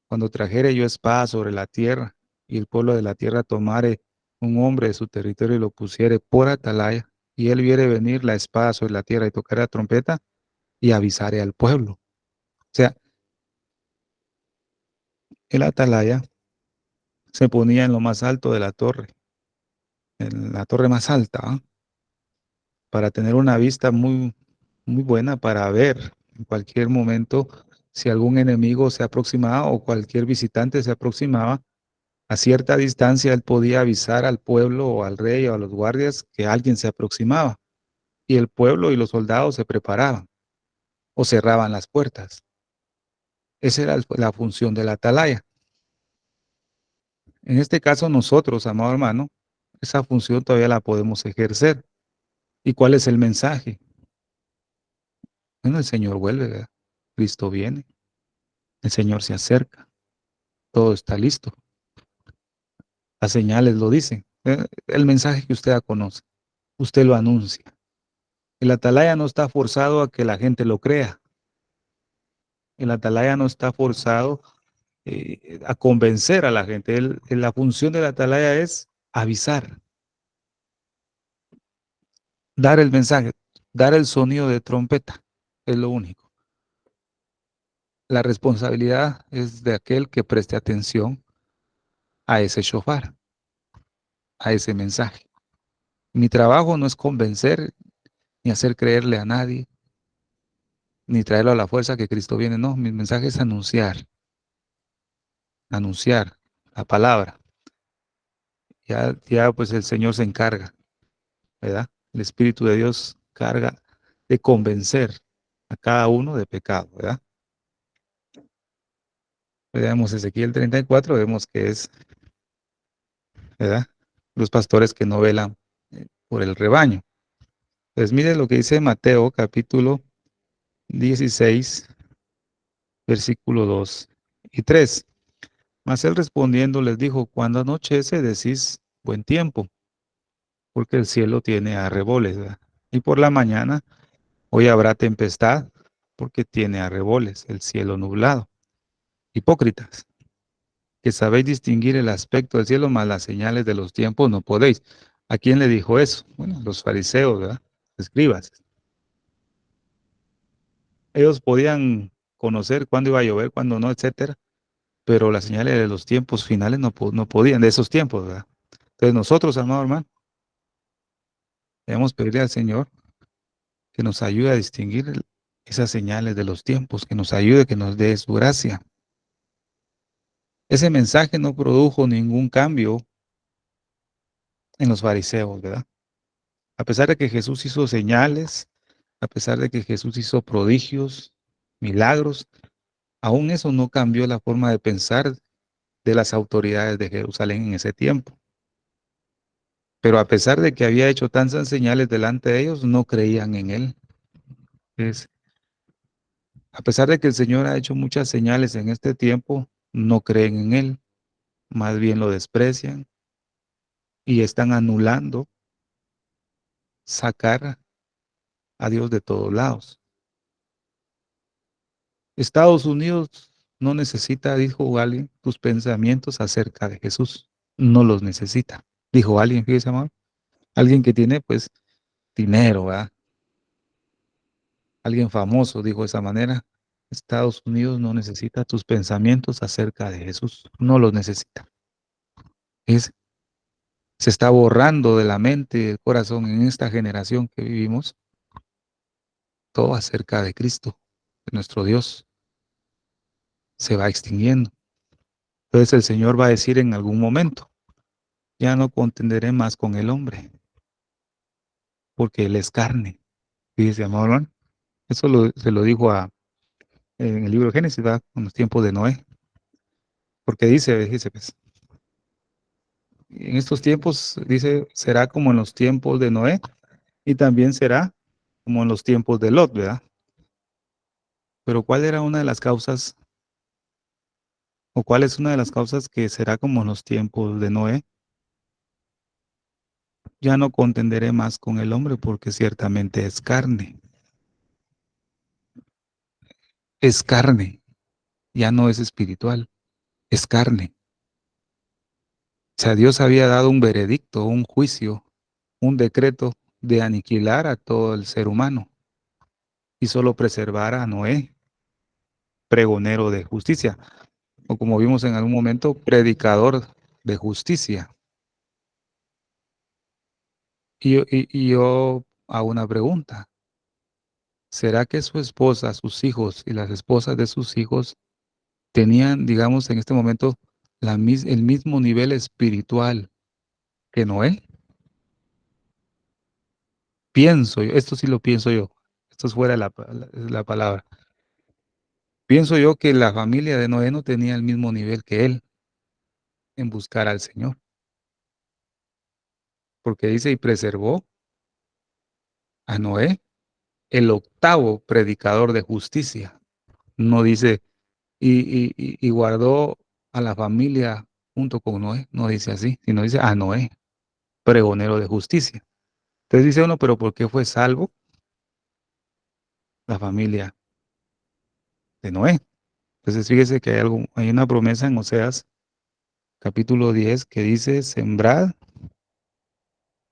cuando trajere yo espada sobre la tierra y el pueblo de la tierra tomare un hombre de su territorio y lo pusiere por atalaya, y él viere venir la espada sobre la tierra y tocará trompeta y avisaré al pueblo. O sea, el atalaya se ponía en lo más alto de la torre, en la torre más alta, ¿ah? Para tener una vista muy, muy buena para ver en cualquier momento si algún enemigo se aproximaba o cualquier visitante se aproximaba. A cierta distancia él podía avisar al pueblo o al rey o a los guardias que alguien se aproximaba y el pueblo y los soldados se preparaban o cerraban las puertas. Esa era la función de la atalaya. En este caso nosotros, amado hermano, esa función todavía la podemos ejercer. ¿Y cuál es el mensaje? Bueno, el Señor vuelve, ¿verdad? Cristo viene, el Señor se acerca, todo está listo. Las señales lo dicen. El mensaje que usted ya conoce, usted lo anuncia. El atalaya no está forzado a que la gente lo crea. El atalaya no está forzado a convencer a la gente. La función del atalaya es avisar, dar el mensaje, dar el sonido de trompeta. Es lo único. La responsabilidad es de aquel que preste atención a ese shofar, a ese mensaje. Mi trabajo no es convencer ni hacer creerle a nadie, ni traerlo a la fuerza que Cristo viene. No, mi mensaje es anunciar la palabra. Ya pues el Señor se encarga, ¿verdad? El Espíritu de Dios carga de convencer a cada uno de pecado, ¿verdad? Veamos Ezequiel 34, vemos que es, ¿verdad? Los pastores que no velan por el rebaño. Pues mire lo que dice Mateo capítulo 16, versículo 2 y 3. Mas él respondiendo les dijo, cuando anochece decís buen tiempo, porque el cielo tiene arreboles, ¿verdad? Y por la mañana hoy habrá tempestad, porque tiene arreboles, el cielo nublado. Hipócritas, que sabéis distinguir el aspecto del cielo, mas las señales de los tiempos no podéis. ¿A quién le dijo eso? Bueno, los fariseos, ¿verdad? Escribas. Ellos podían conocer cuándo iba a llover, cuándo no, etcétera, pero las señales de los tiempos finales no podían, de esos tiempos, ¿verdad? Entonces nosotros, amado hermano, debemos pedirle al Señor que nos ayude a distinguir esas señales de los tiempos, que nos ayude, que nos dé su gracia. Ese mensaje no produjo ningún cambio en los fariseos, ¿verdad? A pesar de que Jesús hizo señales, a pesar de que Jesús hizo prodigios, milagros, aún eso no cambió la forma de pensar de las autoridades de Jerusalén en ese tiempo. Pero a pesar de que había hecho tantas señales delante de ellos, no creían en él. Es, a pesar de que el Señor ha hecho muchas señales en este tiempo, no creen en él, más bien lo desprecian y están anulando sacar a Dios de todos lados. Estados Unidos no necesita, dijo alguien, tus pensamientos acerca de Jesús. No los necesita. Dijo alguien, fíjese, amor. Alguien que tiene, pues, dinero, ¿verdad? Alguien famoso dijo de esa manera. Estados Unidos no necesita tus pensamientos acerca de Jesús, no los necesita. Es, se está borrando de la mente y del corazón en esta generación que vivimos todo acerca de Cristo, de nuestro Dios, se va extinguiendo. Entonces el Señor va a decir en algún momento, ya no contenderé más con el hombre, porque él es carne. Fíjese, amado hermano, eso se lo dijo en el libro de Génesis, ¿verdad? En los tiempos de Noé, porque dice, pues, en estos tiempos, dice, será como en los tiempos de Noé, y también será como en los tiempos de Lot, ¿verdad? Pero ¿cuál era una de las causas, o cuál es una de las causas que será como en los tiempos de Noé? Ya no contenderé más con el hombre porque ciertamente es carne, ya no es espiritual, es carne. O sea, Dios había dado un veredicto, un juicio, un decreto de aniquilar a todo el ser humano y solo preservar a Noé, pregonero de justicia, o como vimos en algún momento, predicador de justicia. Y yo hago una pregunta. ¿Será que su esposa, sus hijos y las esposas de sus hijos tenían, digamos, en este momento el mismo nivel espiritual que Noé? Pienso yo, esto sí lo pienso yo, esto es fuera de la palabra. Pienso yo que la familia de Noé no tenía el mismo nivel que él en buscar al Señor, porque dice, y preservó a Noé, el octavo predicador de justicia. No dice, y guardó a la familia junto con Noé, no dice así, sino dice a Noé, pregonero de justicia. Entonces dice uno, pero ¿por qué fue salvo la familia de Noé? Entonces fíjese que hay una promesa en Oseas capítulo 10 que dice, sembrad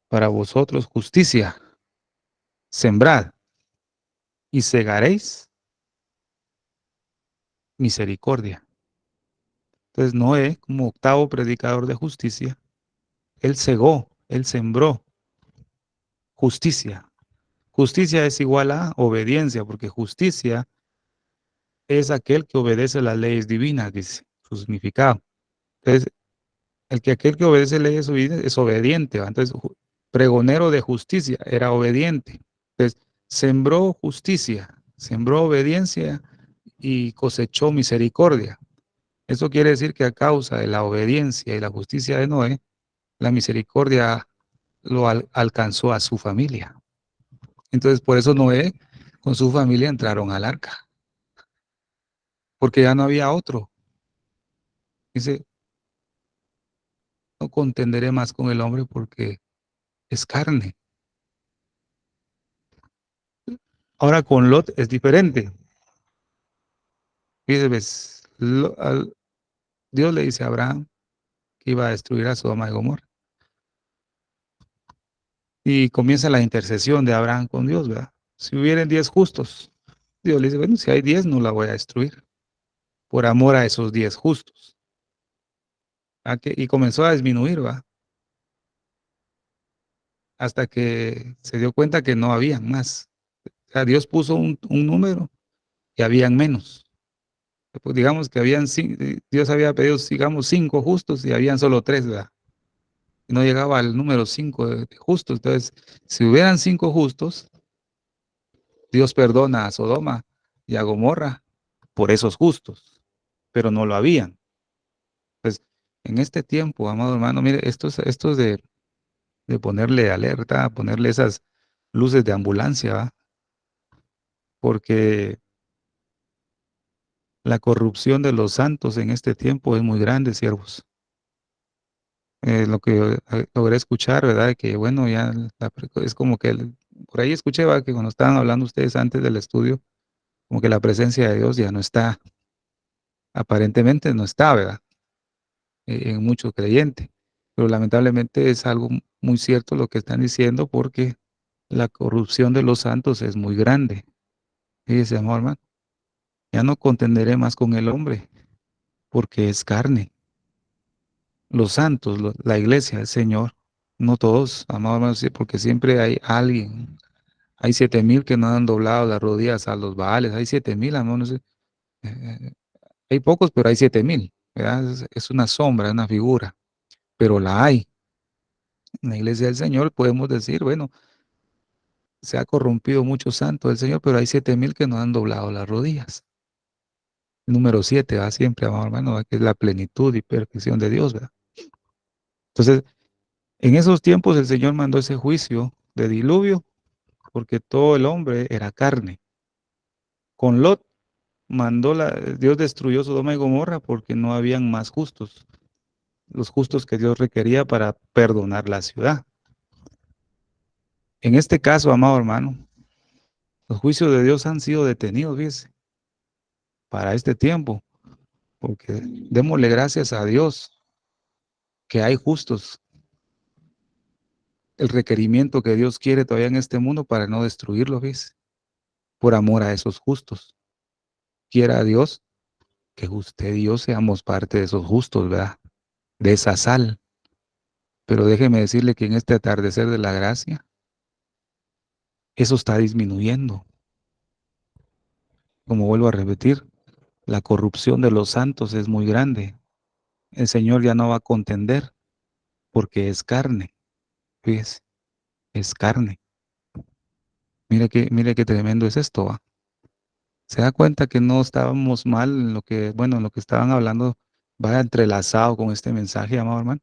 para vosotros justicia, sembrad y segaréis misericordia. Entonces Noé, como octavo predicador de justicia, él segó, él sembró justicia. Justicia es igual a obediencia, porque justicia es aquel que obedece las leyes divinas, dice su significado. Entonces, aquel que obedece leyes divinas es obediente, ¿va? Entonces, pregonero de justicia era obediente. Entonces, sembró justicia, sembró obediencia y cosechó misericordia. Eso quiere decir que a causa de la obediencia y la justicia de Noé, la misericordia alcanzó a su familia. Entonces, por eso Noé con su familia entraron al arca, porque ya no había otro. Dice, no contenderé más con el hombre porque es carne. Ahora con Lot es diferente. Dice, ves, Dios le dice a Abraham que iba a destruir a Sodoma y Gomorra. Y comienza la intercesión de Abraham con Dios, ¿verdad? Si hubieran 10 justos, Dios le dice, bueno, si hay 10 no la voy a destruir, por amor a esos 10 justos. Y comenzó a disminuir, ¿va? Hasta que se dio cuenta que no habían más. O sea, Dios puso un número y habían menos. Pues digamos que Dios había pedido, digamos, 5 justos y habían solo 3, ¿verdad? Y no llegaba al número 5 de justos. Entonces, si hubieran 5 justos, Dios perdona a Sodoma y a Gomorra por esos justos, pero no lo habían. Pues en este tiempo, amado hermano, mire, esto es de ponerle alerta, ponerle esas luces de ambulancia, ¿va? Porque la corrupción de los santos en este tiempo es muy grande, siervos. Lo que logré escuchar, ¿verdad? Que bueno, ya es como que por ahí escuché, ¿va? Que cuando estaban hablando ustedes antes del estudio, como que la presencia de Dios ya no está, aparentemente no está, ¿verdad? En muchos creyentes. Pero lamentablemente es algo muy cierto lo que están diciendo porque la corrupción de los santos es muy grande. Fíjese, amor, hermano. Ya no contenderé más con el hombre, porque es carne. Los santos, la iglesia, el Señor, no todos, amados hermanos, sí, porque siempre hay alguien. Hay 7,000 que no han doblado las rodillas a los Baales. Hay 7,000, hermanos. eh, Hay pocos, pero hay 7,000, ¿verdad? Es una sombra, una figura, pero la hay. En la iglesia del Señor podemos decir, bueno, se ha corrompido mucho santo del Señor, pero hay 7,000 que no han doblado las rodillas. Número 7 va siempre, amado hermano, ¿verdad? Que es la plenitud y perfección de Dios, ¿verdad? Entonces, en esos tiempos el Señor mandó ese juicio de diluvio porque todo el hombre era carne. Con Lot Dios destruyó Sodoma y Gomorra porque no habían más justos, los justos que Dios requería para perdonar la ciudad. En este caso, amado hermano, los juicios de Dios han sido detenidos, fíjese, para este tiempo, porque démosle gracias a Dios que hay justos, el requerimiento que Dios quiere todavía en este mundo para no destruirlo, fíjese, por amor a esos justos. Quiera Dios que usted y yo seamos parte de esos justos, ¿verdad? De esa sal. Pero déjeme decirle que en este atardecer de la gracia, eso está disminuyendo. Como vuelvo a repetir, la corrupción de los santos es muy grande. El Señor ya no va a contender porque es carne, fíjese, es carne. Mire qué tremendo es esto, ¿va? Se da cuenta que no estábamos mal en lo que, bueno, en lo que estaban hablando, va entrelazado con este mensaje, amado hermano.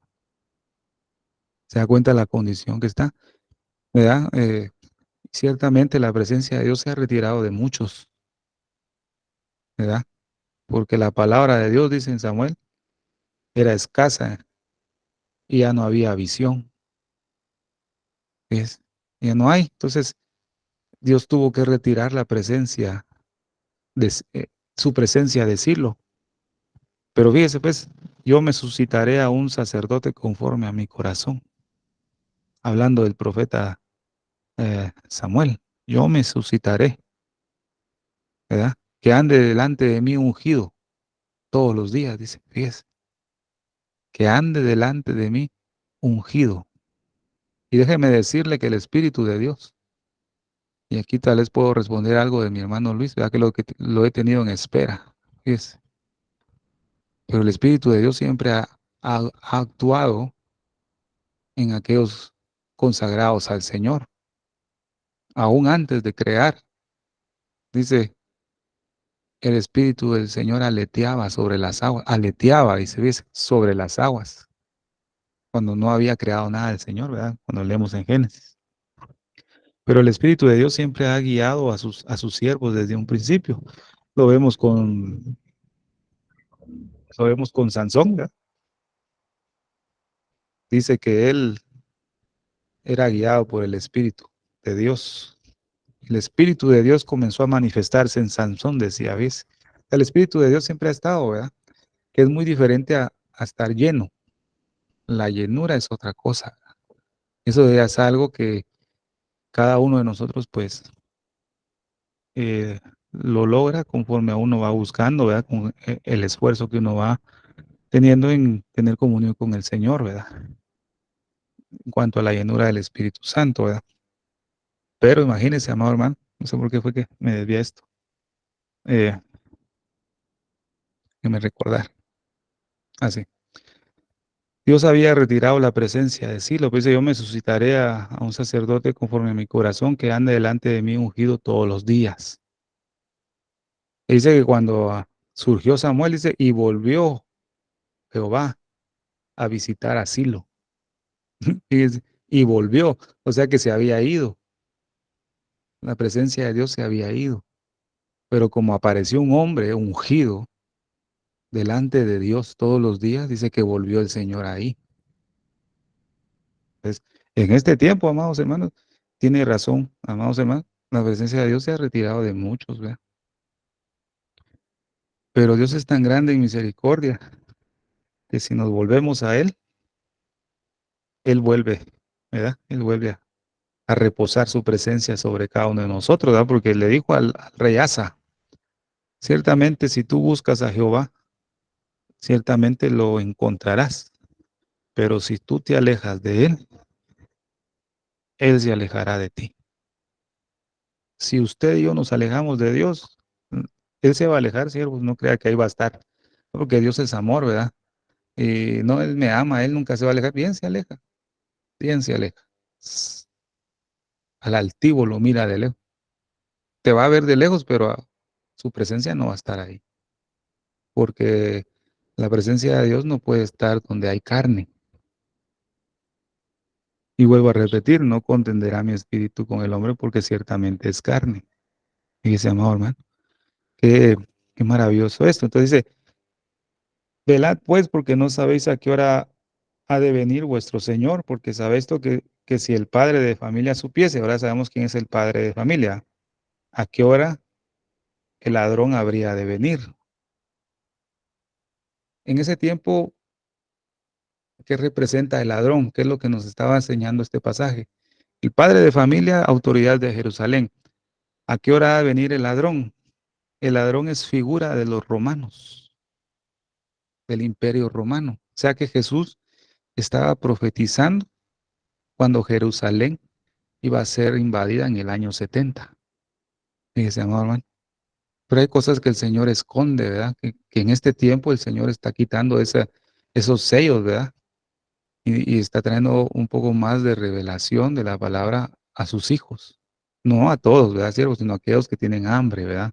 Se da cuenta de la condición que está, ¿verdad? Ciertamente la presencia de Dios se ha retirado de muchos, ¿verdad? Porque la palabra de Dios, dice en Samuel, era escasa y ya no había visión, ¿ves? Ya no hay. Entonces, Dios tuvo que retirar la presencia, su presencia de Silo. Pero fíjese, pues, yo me suscitaré a un sacerdote conforme a mi corazón. Hablando del profeta Samuel, yo me suscitaré, ¿verdad? Que ande delante de mí ungido todos los días, dice, fíjese, que ande delante de mí ungido. Y déjeme decirle que el Espíritu de Dios, y aquí tal vez puedo responder algo de mi hermano Luis, ¿verdad? Que lo he tenido en espera, fíjese. Pero el Espíritu de Dios siempre ha actuado en aquellos consagrados al Señor, aún antes de crear. Dice, el Espíritu del Señor aleteaba sobre las aguas, aleteaba, dice, ¿ves? Sobre las aguas, cuando no había creado nada el Señor, ¿verdad? Cuando leemos en Génesis. Pero el Espíritu de Dios siempre ha guiado a sus siervos desde un principio. Lo vemos con, lo vemos con Sansón, ¿verdad? Dice que él era guiado por el Espíritu de Dios. El Espíritu de Dios comenzó a manifestarse en Sansón, decía, ¿ves? El Espíritu de Dios siempre ha estado, ¿verdad? Que es muy diferente a estar lleno. La llenura es otra cosa. Eso ya es algo que cada uno de nosotros, pues, lo logra conforme a uno va buscando, ¿verdad? Con el esfuerzo que uno va teniendo en tener comunión con el Señor, ¿verdad? En cuanto a la llenura del Espíritu Santo, ¿verdad? Pero imagínese, amado hermano, no sé por qué fue que me desvié esto, eh, que me recordar. Así. Dios había retirado la presencia de Silo, pues dice, yo me suscitaré a un sacerdote conforme a mi corazón que ande delante de mí ungido todos los días. Y dice que cuando surgió Samuel, dice, y volvió Jehová a visitar a Silo. Y volvió, o sea que se había ido, la presencia de Dios se había ido. Pero como apareció un hombre ungido delante de Dios todos los días, dice que volvió el Señor ahí. Entonces, en este tiempo, amados hermanos, tiene razón, amados hermanos, la presencia de Dios se ha retirado de muchos, ¿verdad? Pero Dios es tan grande en misericordia que si nos volvemos a Él vuelve, ¿verdad? Él vuelve a reposar su presencia sobre cada uno de nosotros, ¿verdad? Porque le dijo al rey Asa, Ciertamente, si tú buscas a Jehová, ciertamente lo encontrarás. Pero si tú te alejas de Él se alejará de ti. Si usted y yo nos alejamos de Dios, Él se va a alejar, siervos, no crea que ahí va a estar. Porque Dios es amor, ¿verdad? Y no, Él me ama, Él nunca se va a alejar. Bien se aleja, bien se aleja. Al altivo lo mira de lejos. Te va a ver de lejos, pero su presencia no va a estar ahí. Porque la presencia de Dios no puede estar donde hay carne. Y vuelvo a repetir, no contenderá mi espíritu con el hombre porque ciertamente es carne. Y dice, amado hermano, qué, qué maravilloso esto. Entonces dice, velad pues porque no sabéis a qué hora ha de venir vuestro Señor, porque sabéis esto que si el padre de familia supiese, ahora sabemos quién es el padre de familia, a qué hora el ladrón habría de venir. En ese tiempo, ¿qué representa el ladrón? ¿Qué es lo que nos estaba enseñando este pasaje? El padre de familia, autoridad de Jerusalén. ¿A qué hora ha de venir el ladrón? El ladrón es figura de los romanos, del imperio romano. O sea que Jesús estaba profetizando cuando Jerusalén iba a ser invadida en el año 70. Fíjese, amado hermano. Pero hay cosas que el Señor esconde, ¿verdad? Que en este tiempo el Señor está quitando esos sellos, ¿verdad? Y está trayendo un poco más de revelación de la palabra a sus hijos. No a todos, ¿verdad, siervos? Sino a aquellos que tienen hambre, ¿verdad?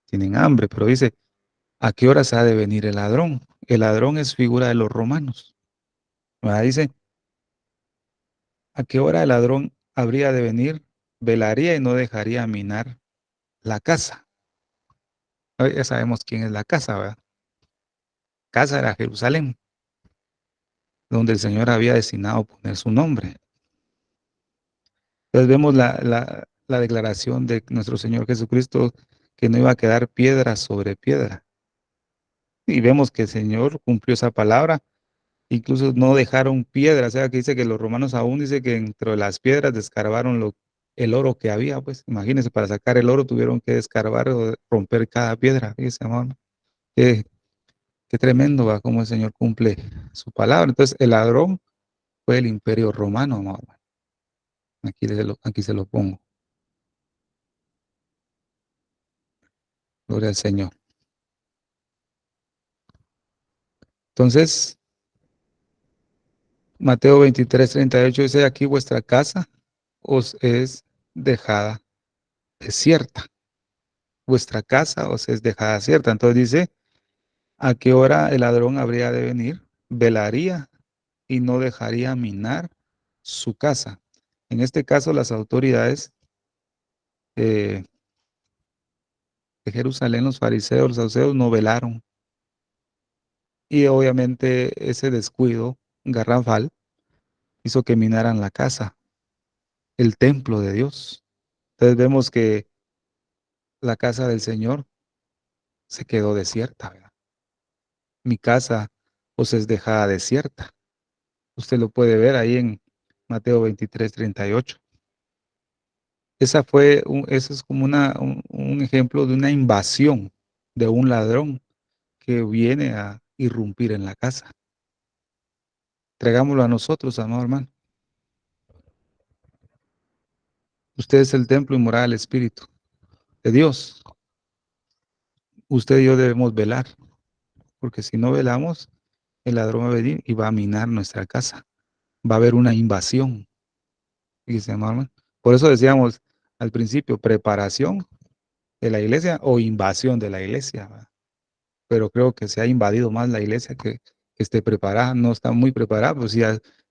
Tienen hambre, pero dice, ¿a qué horas ha de venir el ladrón? El ladrón es figura de los romanos, ¿verdad? Dice, ¿a qué hora el ladrón habría de venir? Velaría y no dejaría minar la casa. Ya sabemos quién es la casa, ¿verdad? Casa era Jerusalén, donde el Señor había destinado poner su nombre. Entonces vemos la declaración de nuestro Señor Jesucristo que no iba a quedar piedra sobre piedra. Y vemos que el Señor cumplió esa palabra, incluso no dejaron piedra, o sea que dice que los romanos aún dice que entre las piedras descarbaron el oro que había, pues imagínense, para sacar el oro tuvieron que descarbar o romper cada piedra, fíjese, hermano, qué, qué tremendo va cómo el Señor cumple su palabra. Entonces el ladrón fue el imperio romano, hermano. Aquí se lo pongo, gloria al Señor. Entonces, Mateo 23:38 dice, aquí vuestra casa os es dejada desierta. Vuestra casa os es dejada desierta. Entonces dice, ¿a qué hora el ladrón habría de venir? Velaría y no dejaría minar su casa. En este caso, las autoridades de Jerusalén, los fariseos, los saduceos, no velaron. Y obviamente ese descuido garrafal hizo que minaran la casa, el templo de Dios. Entonces vemos que la casa del Señor se quedó desierta, ¿verdad? Mi casa os es dejada desierta. Usted lo puede ver ahí en Mateo 23:38. Eso es como un ejemplo de una invasión de un ladrón que viene a irrumpir en la casa. Traigámoslo a nosotros, amado hermano. Usted es el templo y morada del Espíritu de Dios. Usted y yo debemos velar, porque si no velamos, el ladrón va a venir y va a minar nuestra casa. Va a haber una invasión. Fíjese, amado hermano. Por eso decíamos al principio, preparación de la iglesia o invasión de la iglesia, ¿verdad? Pero creo que se ha invadido más la iglesia que esté preparada. No está muy preparada, pues sí,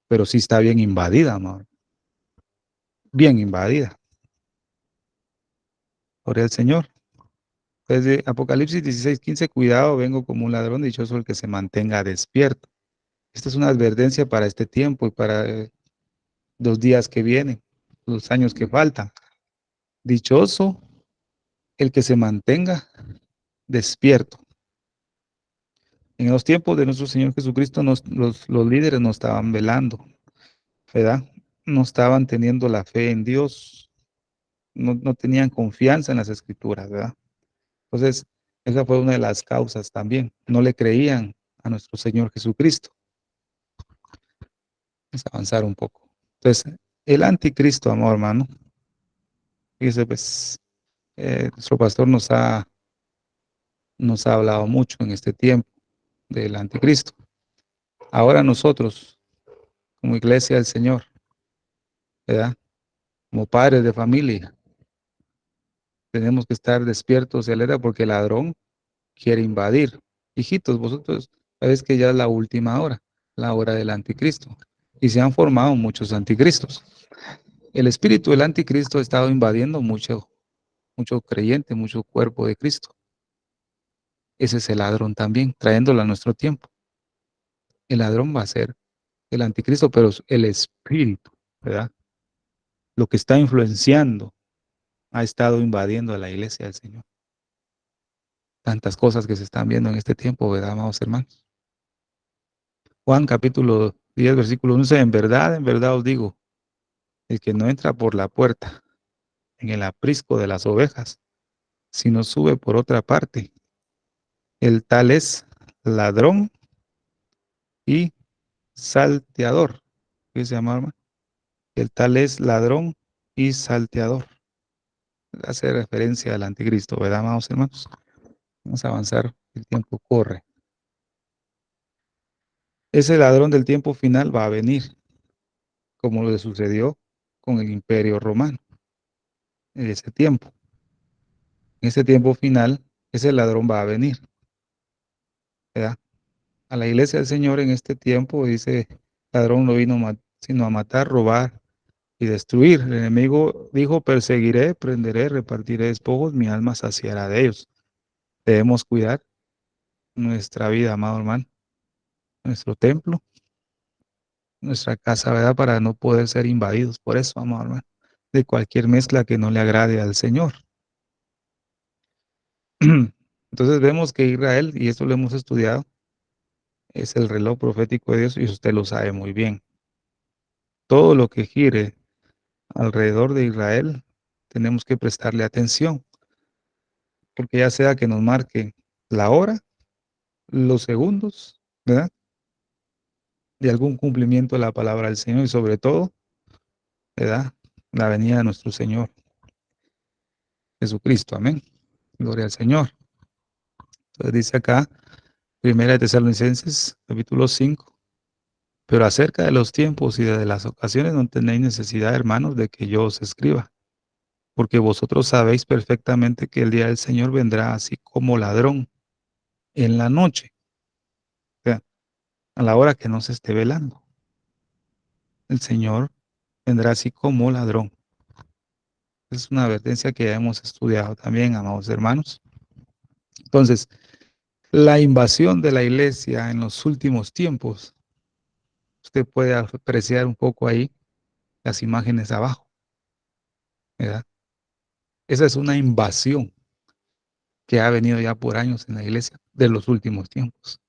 pero sí está bien invadida, amor. Bien invadida. Por el Señor. Desde Apocalipsis 16:15, cuidado, vengo como un ladrón, dichoso el que se mantenga despierto. Esta es una advertencia para este tiempo y para los días que vienen, los años que faltan. Dichoso el que se mantenga despierto. En los tiempos de nuestro Señor Jesucristo, los líderes no estaban velando, ¿verdad? No estaban teniendo la fe en Dios, no tenían confianza en las escrituras, ¿verdad? Entonces, Esa fue una de las causas también. No le creían a nuestro Señor Jesucristo. Vamos a avanzar un poco. Entonces, el anticristo, amor hermano, fíjese, pues, nuestro pastor nos ha hablado mucho en este tiempo del anticristo. Ahora nosotros, como iglesia del Señor, ¿verdad? Como padres de familia, tenemos que estar despiertos y alerta porque el ladrón quiere invadir. Hijitos, vosotros sabéis que ya es la última hora, la hora del anticristo. Y se han formado muchos anticristos. El espíritu del anticristo ha estado invadiendo mucho creyente, mucho cuerpo de Cristo. Ese es el ladrón también, trayéndolo a nuestro tiempo. El ladrón va a ser el anticristo, pero el espíritu, ¿verdad? Lo que está influenciando ha estado invadiendo a la iglesia del Señor. Tantas cosas que se están viendo en este tiempo, ¿verdad, amados hermanos? Juan capítulo 10, versículo 11, en verdad os digo, el que no entra por la puerta en el aprisco de las ovejas, sino sube por otra parte, el tal es ladrón y salteador. ¿Qué se llama, hermano? El tal es ladrón y salteador. Hace referencia al anticristo, ¿verdad, amados hermanos? Vamos a avanzar, el tiempo corre. Ese ladrón del tiempo final va a venir, como le sucedió con el imperio romano en ese tiempo. En ese tiempo final, ese ladrón va a venir, ¿verdad? A la iglesia del Señor en este tiempo dice, ladrón no vino sino a matar, robar y destruir. El enemigo dijo, perseguiré, prenderé, repartiré despojos, mi alma saciará de ellos. Debemos cuidar nuestra vida, amado hermano, nuestro templo, nuestra casa, ¿verdad? Para no poder ser invadidos por eso, amado hermano, de cualquier mezcla que no le agrade al Señor. Entonces vemos que Israel, y esto lo hemos estudiado, es el reloj profético de Dios y usted lo sabe muy bien. Todo lo que gire alrededor de Israel tenemos que prestarle atención, porque ya sea que nos marque la hora, los segundos, ¿verdad? De algún cumplimiento de la palabra del Señor y sobre todo, ¿verdad? La venida de nuestro Señor Jesucristo. Amén. Gloria al Señor. Entonces dice acá, Primera de Tesalonicenses, capítulo 5. Pero acerca de los tiempos y de las ocasiones no tenéis necesidad, hermanos, de que yo os escriba, porque vosotros sabéis perfectamente que el día del Señor vendrá así como ladrón en la noche, o sea, a la hora que no se esté velando. El Señor vendrá así como ladrón. Es una advertencia que ya hemos estudiado también, amados hermanos. Entonces, la invasión de la iglesia en los últimos tiempos, usted puede apreciar un poco ahí las imágenes abajo, ¿verdad? Esa es una invasión que ha venido ya por años en la iglesia de los últimos tiempos.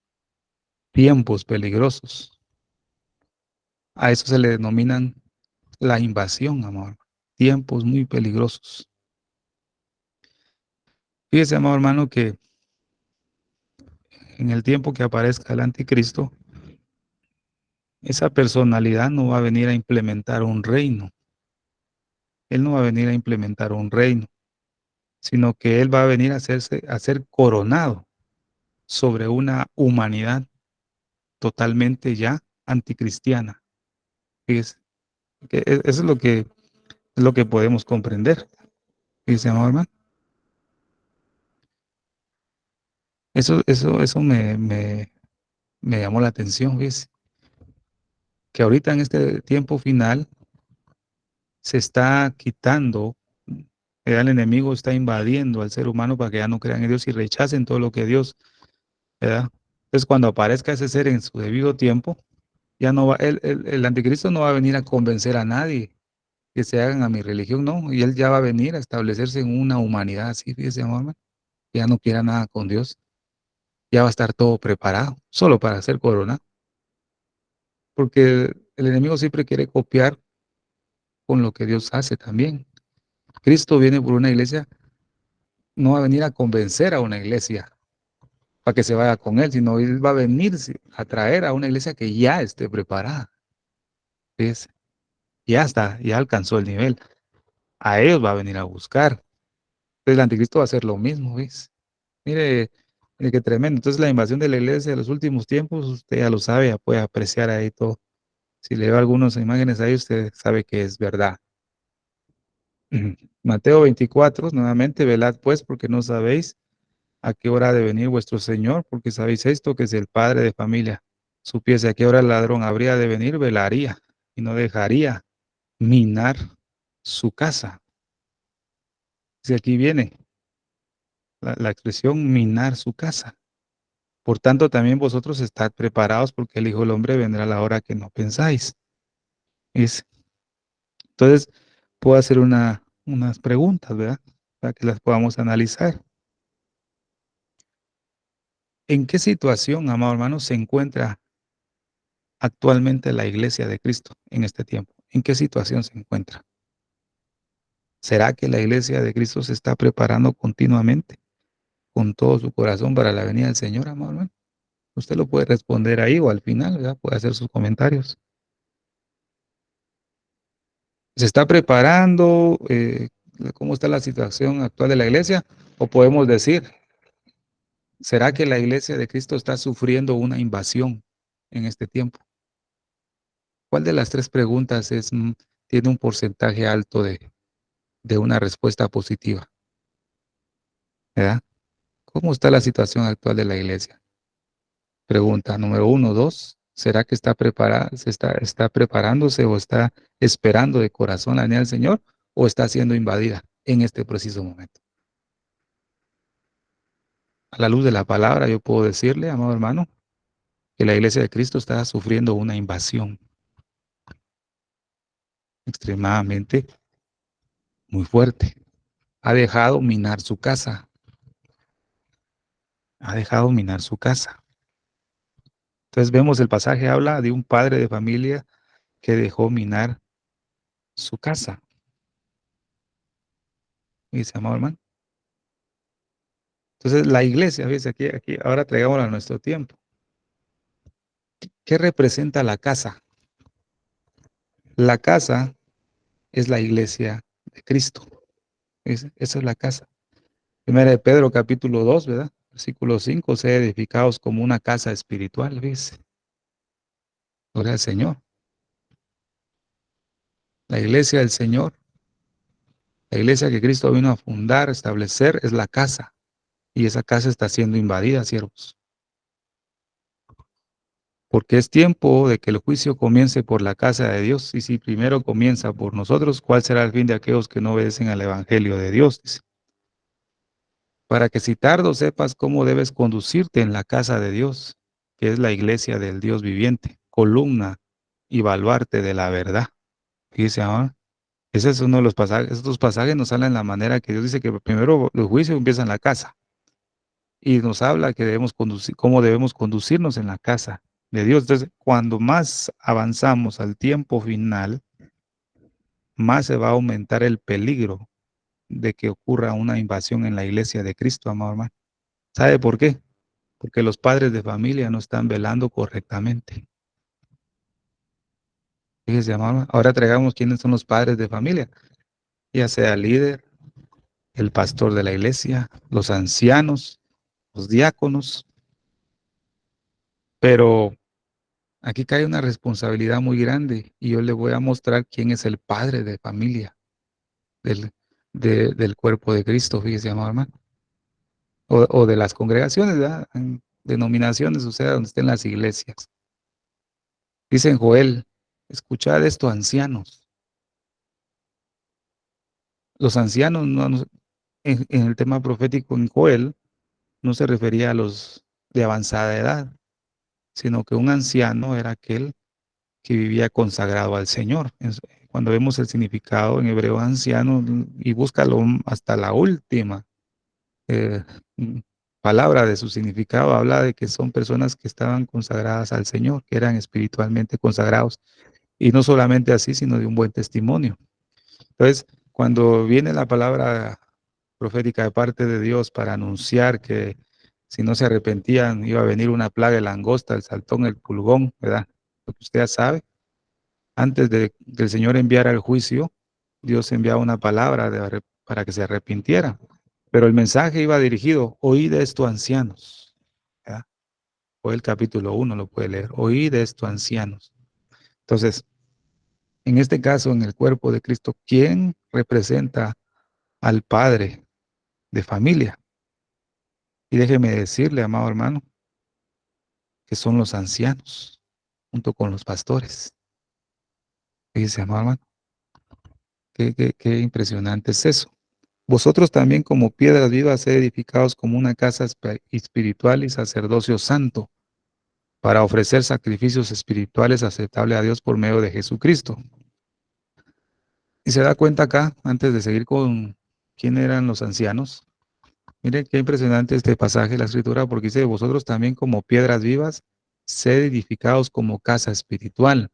Tiempos peligrosos. A eso se le denominan la invasión, amor. Tiempos muy peligrosos. Fíjese, amado hermano, que en el tiempo que aparezca el anticristo, esa personalidad no va a venir a implementar un reino. Él no va a venir a implementar un reino, sino que él va a venir a ser coronado sobre una humanidad totalmente ya anticristiana. Fíjese, que eso es lo que podemos comprender. Fíjese, amado hermano. Eso me llamó la atención, fíjese, que ahorita en este tiempo final se está quitando, el enemigo está invadiendo al ser humano para que ya no crean en Dios y rechacen todo lo que Dios, ¿verdad? Entonces cuando aparezca ese ser en su debido tiempo, ya no va, el anticristo no va a venir a convencer a nadie que se hagan a mi religión, no, y él ya va a venir a establecerse en una humanidad así, fíjese, amor, que ya no quiera nada con Dios, ya va a estar todo preparado, solo para ser corona, porque el enemigo siempre quiere copiar con lo que Dios hace también. Cristo viene por una iglesia no va a venir a convencer a una iglesia para que se vaya con él, sino él va a venir a traer a una iglesia que ya esté preparada. ¿Ves? Ya está, ya alcanzó el nivel. A ellos va a venir a buscar. Entonces el anticristo va a hacer lo mismo, ¿ves? Mire, mire qué tremendo. Entonces la invasión de la iglesia de los últimos tiempos, usted ya lo sabe, ya puede apreciar ahí todo. Si le veo algunas imágenes ahí, usted sabe que es verdad. Mateo 24, nuevamente, velad pues, porque no sabéis a qué hora ha de venir vuestro Señor, porque sabéis esto, que es el padre de familia. Supiese a qué hora el ladrón habría de venir, velaría y no dejaría minar su casa. Si aquí viene la expresión minar su casa. Por tanto, también vosotros estad preparados, porque el Hijo del Hombre vendrá a la hora que no pensáis. Es, entonces, puedo hacer unas preguntas, ¿verdad? Para que las podamos analizar. ¿En qué situación, amado hermano, se encuentra actualmente la iglesia de Cristo en este tiempo? ¿En qué situación se encuentra? ¿Será que la iglesia de Cristo se está preparando continuamente con todo su corazón para la venida del Señor, amado hermano? Usted lo puede responder ahí o al final, ¿verdad? Puede hacer sus comentarios. ¿Se está preparando? ¿Cómo está la situación actual de la iglesia? O podemos decir, ¿será que la iglesia de Cristo está sufriendo una invasión en este tiempo? ¿Cuál de las tres preguntas tiene un porcentaje alto de una respuesta positiva? ¿Verdad? ¿Cómo está la situación actual de la iglesia? Pregunta número uno, dos. ¿Será que está preparada, está preparándose o está esperando de corazón la venida del Señor o está siendo invadida en este preciso momento? A la luz de la palabra, yo puedo decirle, amado hermano, que la iglesia de Cristo está sufriendo una invasión extremadamente muy fuerte. Ha dejado minar su casa. Ha dejado minar su casa. Entonces vemos el pasaje habla de un padre de familia que dejó minar su casa. Dice, amado hermano. Entonces la iglesia, fíjese aquí, ahora traigámosla a nuestro tiempo. ¿Qué representa la casa? La casa es la iglesia de Cristo. Esa es la casa. Primera de Pedro, capítulo 2, ¿verdad? Versículo 5, sea edificados como una casa espiritual, ¿ves? Gloria al Señor. La iglesia del Señor, la iglesia que Cristo vino a fundar, establecer, es la casa. Y esa casa está siendo invadida, siervos. Porque es tiempo de que el juicio comience por la casa de Dios. Y si primero comienza por nosotros, ¿cuál será el fin de aquellos que no obedecen al Evangelio de Dios? Dice. Para que si tardo sepas cómo debes conducirte en la casa de Dios, que es la iglesia del Dios viviente, columna y baluarte de la verdad. Fíjese ahora, ese es uno de los pasajes, estos pasajes nos hablan de la manera que Dios dice que primero el juicio empieza en la casa y nos habla que debemos conducir, cómo debemos conducirnos en la casa de Dios. Entonces, cuando más avanzamos al tiempo final, más se va a aumentar el peligro de que ocurra una invasión en la iglesia de Cristo, amado hermano. ¿Sabe por qué? Porque los padres de familia no están velando correctamente. Fíjese, amado, ahora traigamos quiénes son los padres de familia, ya sea el líder, el pastor de la iglesia, los ancianos, los diáconos, pero aquí cae una responsabilidad muy grande y yo le voy a mostrar quién es el padre de familia del, del cuerpo de Cristo, fíjese, amado hermano, o de las congregaciones, ¿verdad? En denominaciones, o sea, donde estén las iglesias. Dice en Joel, escuchad esto, ancianos. Los ancianos, en el tema profético en Joel, no se refería a los de avanzada edad, sino que un anciano era aquel que vivía consagrado al Señor. Cuando vemos el significado en hebreo anciano, y búscalo hasta la última eh, palabra de su significado, habla de que son personas que estaban consagradas al Señor, que eran espiritualmente consagrados. Y no solamente así, sino de un buen testimonio. Entonces, cuando viene la palabra profética de parte de Dios para anunciar que si no se arrepentían iba a venir una plaga de langosta, el saltón, el pulgón, ¿verdad? Lo que usted ya sabe. Antes de que el Señor enviara el juicio, Dios enviaba una palabra para que se arrepintieran. Pero el mensaje iba dirigido, oíd esto, ancianos. ¿Verdad? O el capítulo 1 lo puede leer, oíd esto, ancianos. Entonces, en este caso, en el cuerpo de Cristo, ¿quién representa al padre de familia? Y déjeme decirle, amado hermano, que son los ancianos, junto con los pastores. Fíjese, amado hermano, qué impresionante es eso. Vosotros también como piedras vivas sed edificados como una casa espiritual y sacerdocio santo, para ofrecer sacrificios espirituales aceptables a Dios por medio de Jesucristo. Y se da cuenta acá, antes de seguir con quién eran los ancianos. Mire qué impresionante este pasaje de la Escritura, porque dice, vosotros también como piedras vivas, sed edificados como casa espiritual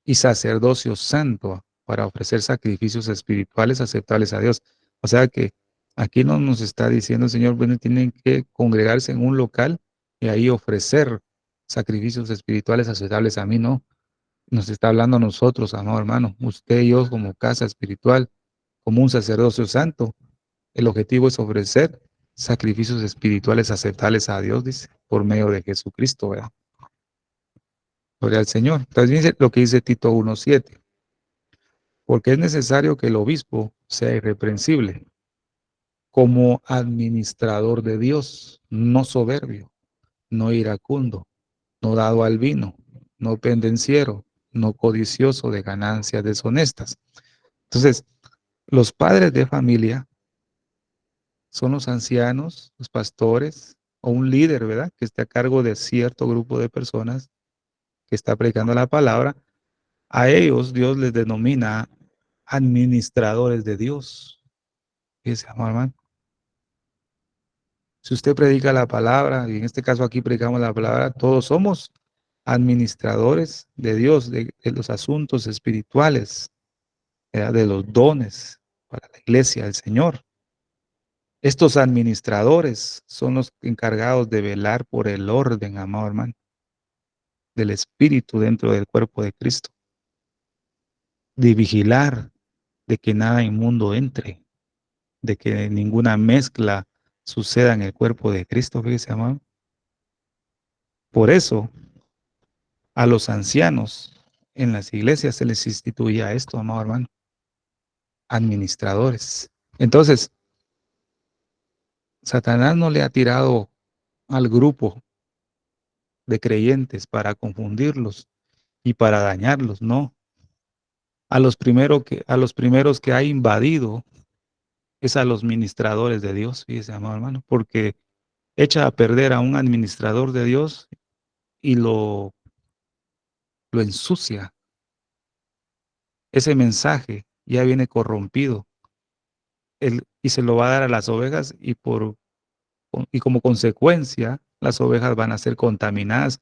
y sacerdocio santo para ofrecer sacrificios espirituales aceptables a Dios. O sea que aquí no nos está diciendo el Señor, bueno, tienen que congregarse en un local y ahí ofrecer sacrificios espirituales aceptables a mí, no. Nos está hablando a nosotros, amado hermano, usted y yo como casa espiritual, como un sacerdocio santo. El objetivo es ofrecer sacrificios espirituales aceptables a Dios, dice, por medio de Jesucristo, ¿verdad? Gloria al Señor. También dice lo que dice Tito 1:7, porque es necesario que el obispo sea irreprensible como administrador de Dios, no soberbio, no iracundo, no dado al vino, no pendenciero, no codicioso de ganancias deshonestas. Entonces, los padres de familia son los ancianos, los pastores o un líder, ¿verdad? Que esté a cargo de cierto grupo de personas que está predicando la palabra. A ellos Dios les denomina administradores de Dios. Fíjese, amado hermano. Si usted predica la palabra, y en este caso aquí predicamos la palabra, todos somos administradores de Dios, de los asuntos espirituales, ¿verdad? De los dones para la iglesia del Señor. Estos administradores son los encargados de velar por el orden, amado hermano, del espíritu dentro del cuerpo de Cristo, de vigilar de que nada inmundo entre, de que ninguna mezcla suceda en el cuerpo de Cristo, fíjese, amado. Por eso, a los ancianos en las iglesias se les instituía esto, amado hermano, administradores. Entonces, Satanás no le ha tirado al grupo de creyentes para confundirlos y para dañarlos, no. A los primeros que ha invadido es a los ministradores de Dios, fíjese, amado hermano, porque echa a perder a un administrador de Dios y lo ensucia. Ese mensaje ya viene corrompido y se lo va a dar a las ovejas y como consecuencia las ovejas van a ser contaminadas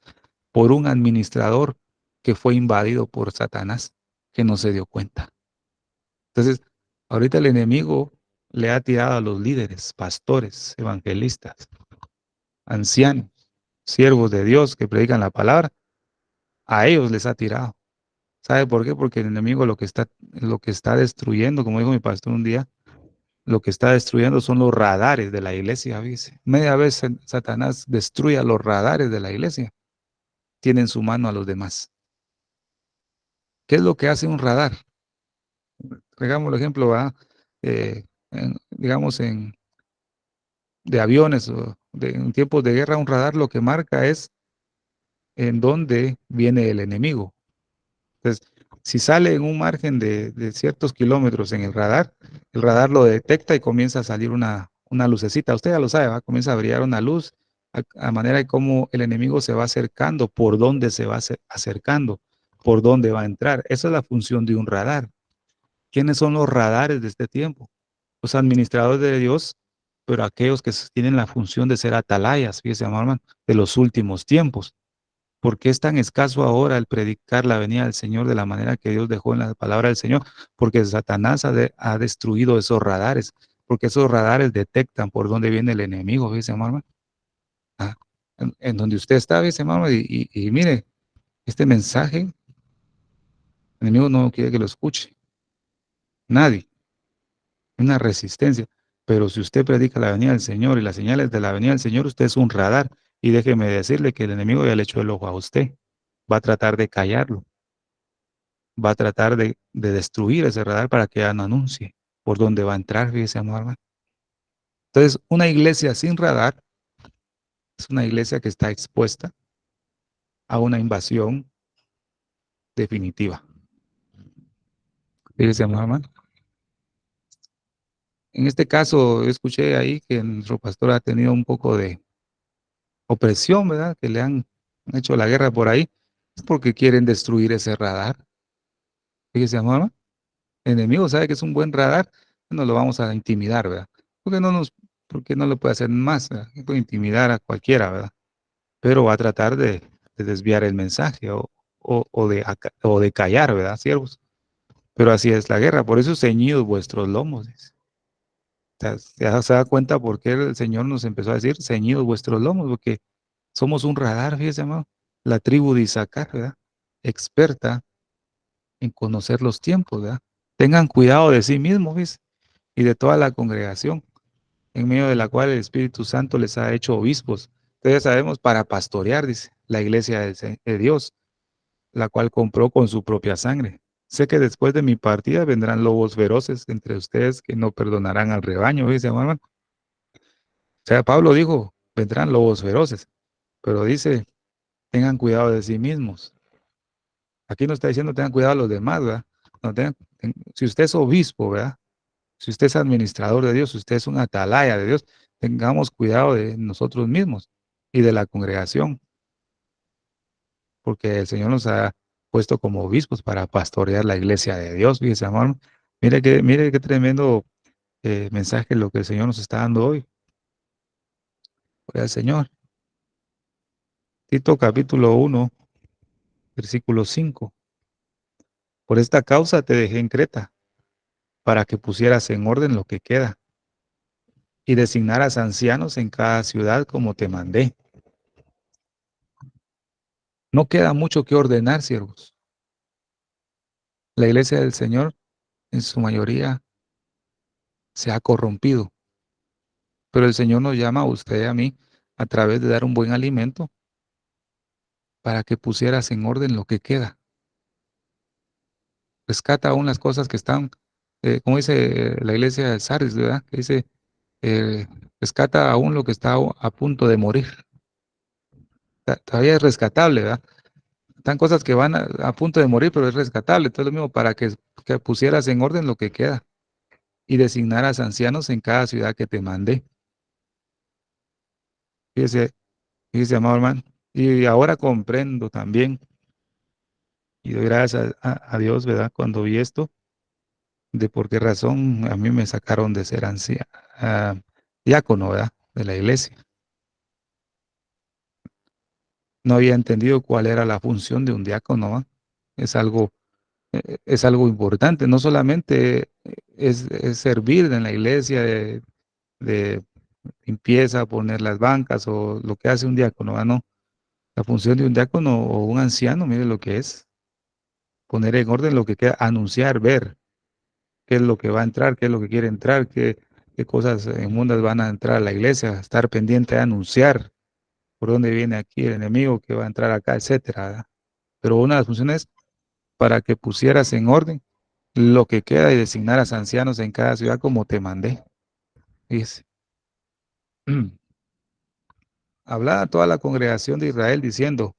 por un administrador que fue invadido por Satanás, que no se dio cuenta. Entonces, ahorita el enemigo le ha tirado a los líderes, pastores, evangelistas, ancianos, siervos de Dios que predican la palabra, a ellos les ha tirado. ¿Sabe por qué? Porque el enemigo lo que está destruyendo, como dijo mi pastor un día, lo que está destruyendo son los radares de la iglesia, dice. Media vez Satanás destruye a los radares de la iglesia, tiene en su mano a los demás. ¿Qué es lo que hace un radar? Digamos el ejemplo, ¿va? Digamos de aviones o en tiempos de guerra, un radar lo que marca es en dónde viene el enemigo. Entonces, si sale en un margen de ciertos kilómetros en el radar lo detecta y comienza a salir una lucecita. Usted ya lo sabe, ¿va? Comienza a brillar una luz a manera de cómo el enemigo se va acercando, por dónde se va acercando, por dónde va a entrar. Esa es la función de un radar. ¿Quiénes son los radares de este tiempo? Los administradores de Dios, pero aquellos que tienen la función de ser atalayas, fíjese, hermano, de los últimos tiempos. ¿Por qué es tan escaso ahora el predicar la venida del Señor de la manera que Dios dejó en la palabra del Señor? Porque Satanás ha destruido esos radares, porque esos radares detectan por dónde viene el enemigo, dice hermano. Ah, en donde usted está, dice hermano, y mire, este mensaje, el enemigo no quiere que lo escuche, nadie, una resistencia. Pero si usted predica la venida del Señor y las señales de la venida del Señor, usted es un radar. Y déjeme decirle que el enemigo ya le echó el ojo a usted. Va a tratar de callarlo, va a tratar de destruir ese radar para que ya no anuncie por dónde va a entrar, fíjese, hermano. Entonces, una iglesia sin radar es una iglesia que está expuesta a una invasión definitiva. Fíjese, hermano. En este caso, escuché ahí que nuestro pastor ha tenido un poco de opresión, ¿verdad? Que le han hecho la guerra por ahí. Es porque quieren destruir ese radar. Fíjese, hermano. El enemigo sabe que es un buen radar, no lo vamos a intimidar, ¿verdad? Porque no lo puede hacer más, ¿verdad? Puede intimidar a cualquiera, ¿verdad? Pero va a tratar de desviar el mensaje o de callar, ¿verdad, siervos? Pero así es la guerra, por eso ceñidos vuestros lomos. Dice. Ya se da cuenta por qué el Señor nos empezó a decir ceñidos vuestros lomos, porque somos un radar, fíjese, hermano. La tribu de Isaacar, ¿verdad? Experta en conocer los tiempos, ¿verdad? Tengan cuidado de sí mismos, ¿ves? Y de toda la congregación, en medio de la cual el Espíritu Santo les ha hecho obispos. Ustedes sabemos, para pastorear, dice, la iglesia de Dios, la cual compró con su propia sangre. Sé que después de mi partida vendrán lobos feroces entre ustedes que no perdonarán al rebaño, dice, hermano. O sea, Pablo dijo, vendrán lobos feroces, pero dice, tengan cuidado de sí mismos. Aquí no está diciendo tengan cuidado de los demás, ¿verdad? No, si usted es obispo, ¿verdad? Si usted es administrador de Dios, si usted es un atalaya de Dios, tengamos cuidado de nosotros mismos y de la congregación, porque el Señor nos ha puesto como obispos para pastorear la iglesia de Dios, fíjese, hermano. Mire qué tremendo mensaje lo que el Señor nos está dando hoy. Gloria al Señor. Tito capítulo 1, versículo 5. Por esta causa te dejé en Creta, para que pusieras en orden lo que queda y designaras ancianos en cada ciudad como te mandé. No queda mucho que ordenar, siervos. La iglesia del Señor, en su mayoría, se ha corrompido, pero el Señor nos llama a usted y a mí a través de dar un buen alimento para que pusieras en orden lo que queda. Rescata aún las cosas que están, como dice la iglesia de Sardis, ¿verdad? Que dice, eh, rescata aún lo que está a punto de morir. Todavía es rescatable, ¿verdad? Están cosas que van a punto de morir, pero es rescatable. Entonces lo mismo para que pusieras en orden lo que queda y designaras ancianos en cada ciudad que te mandé. Fíjese, fíjese, amado hermano. Y ahora comprendo también, y doy gracias a Dios, ¿verdad? Cuando vi esto, de por qué razón a mí me sacaron de ser diácono, ¿verdad? De la iglesia. No había entendido cuál era la función de un diácono, ¿va? Es algo, es algo importante. No solamente es servir en la iglesia de limpieza, poner las bancas o lo que hace un diácono, ¿va? No. La función de un diácono o un anciano, mire lo que es poner en orden lo que queda, anunciar, ver qué es lo que va a entrar, qué es lo que quiere entrar, qué cosas inmundas van a entrar a la iglesia, estar pendiente de anunciar por dónde viene aquí el enemigo que va a entrar acá, etcétera, ¿verdad? Pero una de las funciones para que pusieras en orden lo que queda y designaras ancianos en cada ciudad como te mandé. Dice, habla a toda la congregación de Israel diciendo,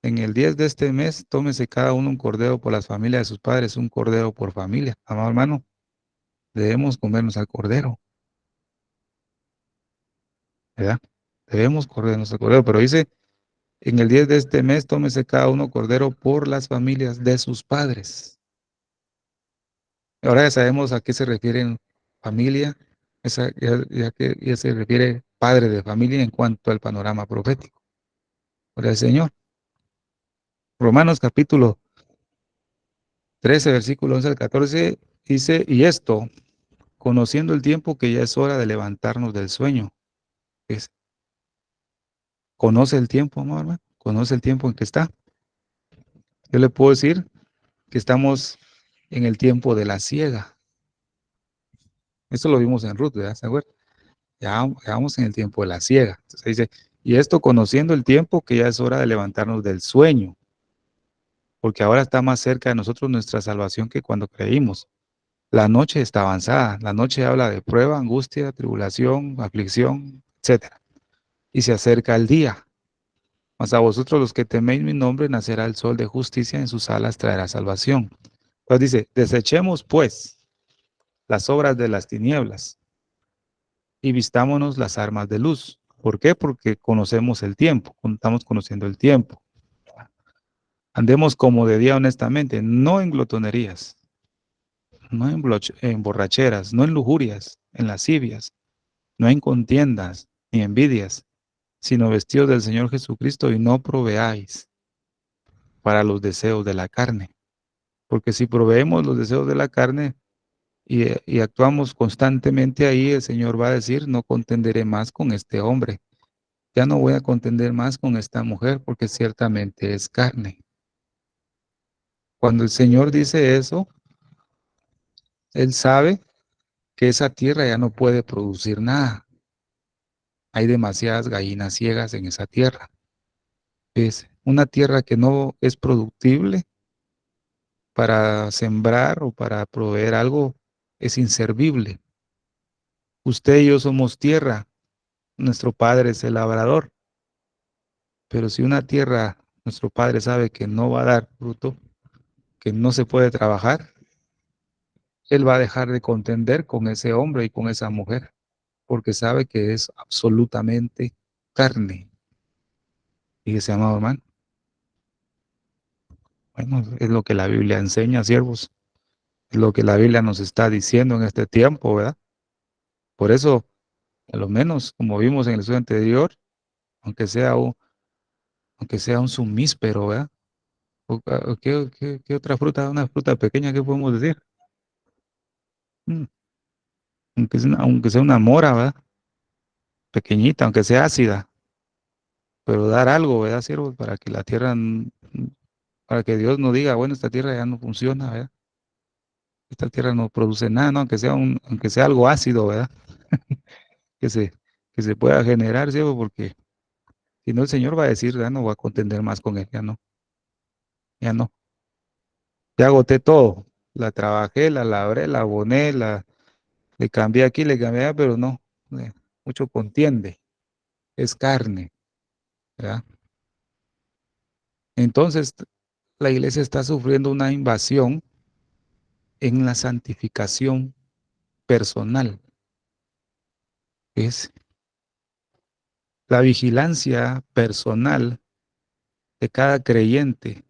en el 10 de este mes, tómese cada uno un cordero por las familias de sus padres, un cordero por familia. Amado hermano, debemos comernos al cordero, ¿verdad? Debemos comernos al cordero, pero dice, en el 10 de este mes, tómese cada uno cordero por las familias de sus padres. Ahora ya sabemos a qué se refiere familia, ya se refiere padre de familia en cuanto al panorama profético. Por el Señor. Romanos capítulo 13, versículo 11 al 14, dice, y esto, conociendo el tiempo que ya es hora de levantarnos del sueño. Es, conoce el tiempo, amado hermano, conoce el tiempo en que está. Yo le puedo decir que estamos en el tiempo de la siega. Esto lo vimos en Ruth, ¿verdad? ¿Se acuerdan? Ya vamos en el tiempo de la siega. Entonces dice, y esto conociendo el tiempo que ya es hora de levantarnos del sueño, porque ahora está más cerca de nosotros nuestra salvación que cuando creímos. La noche está avanzada, la noche habla de prueba, angustia, tribulación, aflicción, etcétera. Y se acerca el día. Mas a vosotros los que teméis mi nombre nacerá el sol de justicia, en sus alas traerá salvación. Entonces dice, desechemos pues las obras de las tinieblas y vistámonos las armas de luz. ¿Por qué? Porque conocemos el tiempo, estamos conociendo el tiempo. Andemos como de día honestamente, no en glotonerías, no en borracheras, no en lujurias, en lascivias, no en contiendas ni envidias, sino vestidos del Señor Jesucristo y no proveáis para los deseos de la carne. Porque si proveemos los deseos de la carne y actuamos constantemente ahí, el Señor va a decir, no contenderé más con este hombre, ya no voy a contender más con esta mujer porque ciertamente es carne. Cuando el Señor dice eso, Él sabe que esa tierra ya no puede producir nada. Hay demasiadas gallinas ciegas en esa tierra. Es una tierra que no es productible para sembrar o para proveer algo, es inservible. Usted y yo somos tierra, nuestro Padre es el labrador, pero si una tierra, nuestro Padre sabe que no va a dar fruto, que no se puede trabajar, Él va a dejar de contender con ese hombre y con esa mujer, porque sabe que es absolutamente carne. Y ese amado hermano, bueno, es lo que la Biblia enseña, siervos, es lo que la Biblia nos está diciendo en este tiempo, ¿verdad? Por eso, a lo menos, como vimos en el estudio anterior, aunque sea aunque sea un sumíspero, ¿verdad? ¿Qué otra fruta? Una fruta pequeña, ¿qué podemos decir? Mm, aunque sea una mora, ¿verdad? Pequeñita, aunque sea ácida, pero dar algo, ¿verdad, siervos? Para que la tierra, para que Dios no diga, bueno, esta tierra ya no funciona, ¿verdad? Esta tierra no produce nada, ¿no? Aunque sea algo ácido, ¿verdad? Que se, que se pueda generar, siervo, porque si no el Señor va a decir, ya no voy a contender más con él, ya no, ya no. Ya agoté todo. La trabajé, la labré, la aboné, le cambié aquí, le cambié allá, pero no, eh, mucho contiende, es carne, ¿verdad? Entonces, la iglesia está sufriendo una invasión en la santificación personal. Es la vigilancia personal de cada creyente,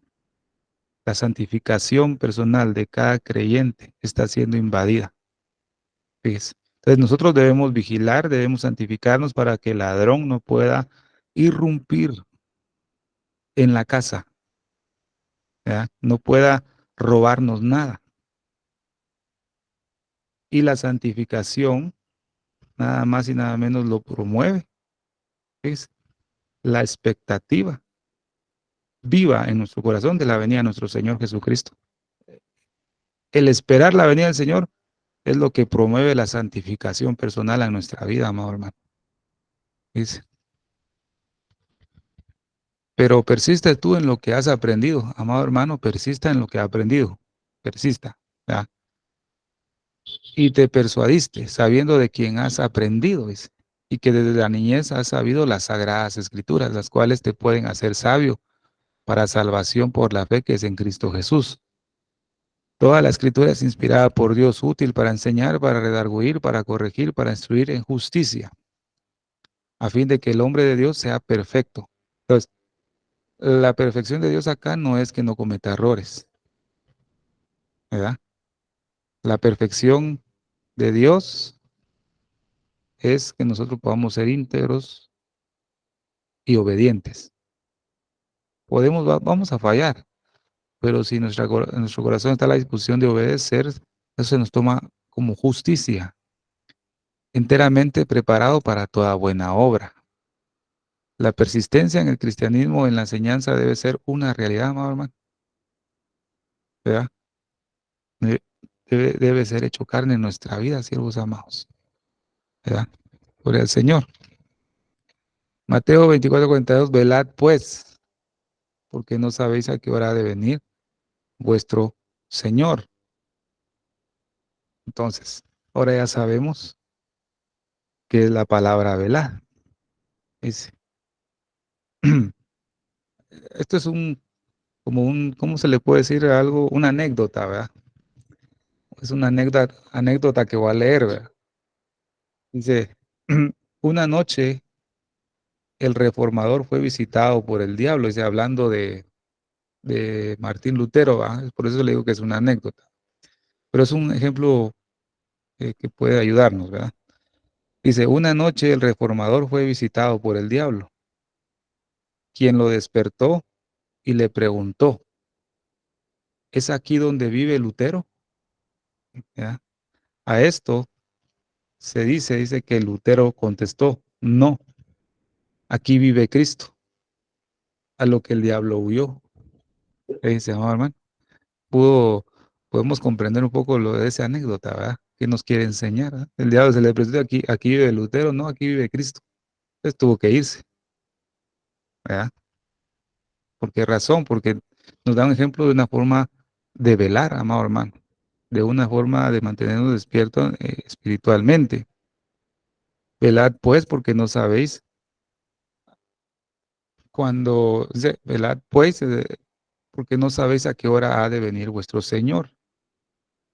la santificación personal de cada creyente está siendo invadida. ¿Ves? Entonces nosotros debemos vigilar, debemos santificarnos para que el ladrón no pueda irrumpir en la casa, ¿verdad? No pueda robarnos nada. Y la santificación, nada más y nada menos lo promueve, es la expectativa viva en nuestro corazón de la venida de nuestro Señor Jesucristo. El esperar la venida del Señor es lo que promueve la santificación personal en nuestra vida, amado hermano. ¿Ves? Pero persiste tú en lo que has aprendido, amado hermano, persista en lo que has aprendido, persista, ¿verdad? Y te persuadiste, sabiendo de quién has aprendido, dice, y que desde la niñez has sabido las sagradas escrituras, las cuales te pueden hacer sabio para salvación por la fe que es en Cristo Jesús. Toda la escritura es inspirada por Dios, útil para enseñar, para redarguir, para corregir, para instruir en justicia, a fin de que el hombre de Dios sea perfecto. Entonces, la perfección de Dios acá no es que no cometa errores, ¿verdad? La perfección de Dios es que nosotros podamos ser íntegros y obedientes. Vamos a fallar, pero si en nuestro corazón está la disposición de obedecer, eso se nos toma como justicia. enteramente preparado para toda buena obra. La persistencia en el cristianismo, en la enseñanza, debe ser una realidad, amado hermano, ¿verdad? Debe ser hecho carne en nuestra vida, siervos amados, ¿verdad? Por el Señor. Mateo 24:42, velad pues, porque no sabéis a qué hora ha de venir vuestro Señor. Entonces, ahora ya sabemos qué es la palabra velad. Dice, esto es ¿cómo se le puede decir algo? Una anécdota, ¿verdad? Es una anécdota que voy a leer, ¿verdad? Dice, una noche el reformador fue visitado por el diablo, dice, hablando de Martín Lutero, ¿verdad? Por eso le digo que es una anécdota. Pero es un ejemplo que puede ayudarnos, ¿verdad? Dice, una noche el reformador fue visitado por el diablo, quien lo despertó y le preguntó, ¿es aquí donde vive Lutero? ¿Ya? A esto dice que Lutero contestó, no, aquí vive Cristo, a lo que el diablo huyó. Dice, no, hermano, podemos comprender un poco lo de esa anécdota, ¿verdad? ¿Qué nos quiere enseñar? ¿Verdad? El diablo se le presentó, aquí vive Lutero, no, aquí vive Cristo. Entonces tuvo que irse, ¿verdad? ¿Por qué razón? Porque nos da un ejemplo de una forma de velar, amado hermano, de una forma de mantenernos despiertos espiritualmente. Velad pues, porque no sabéis velad pues, porque no sabéis a qué hora ha de venir vuestro Señor.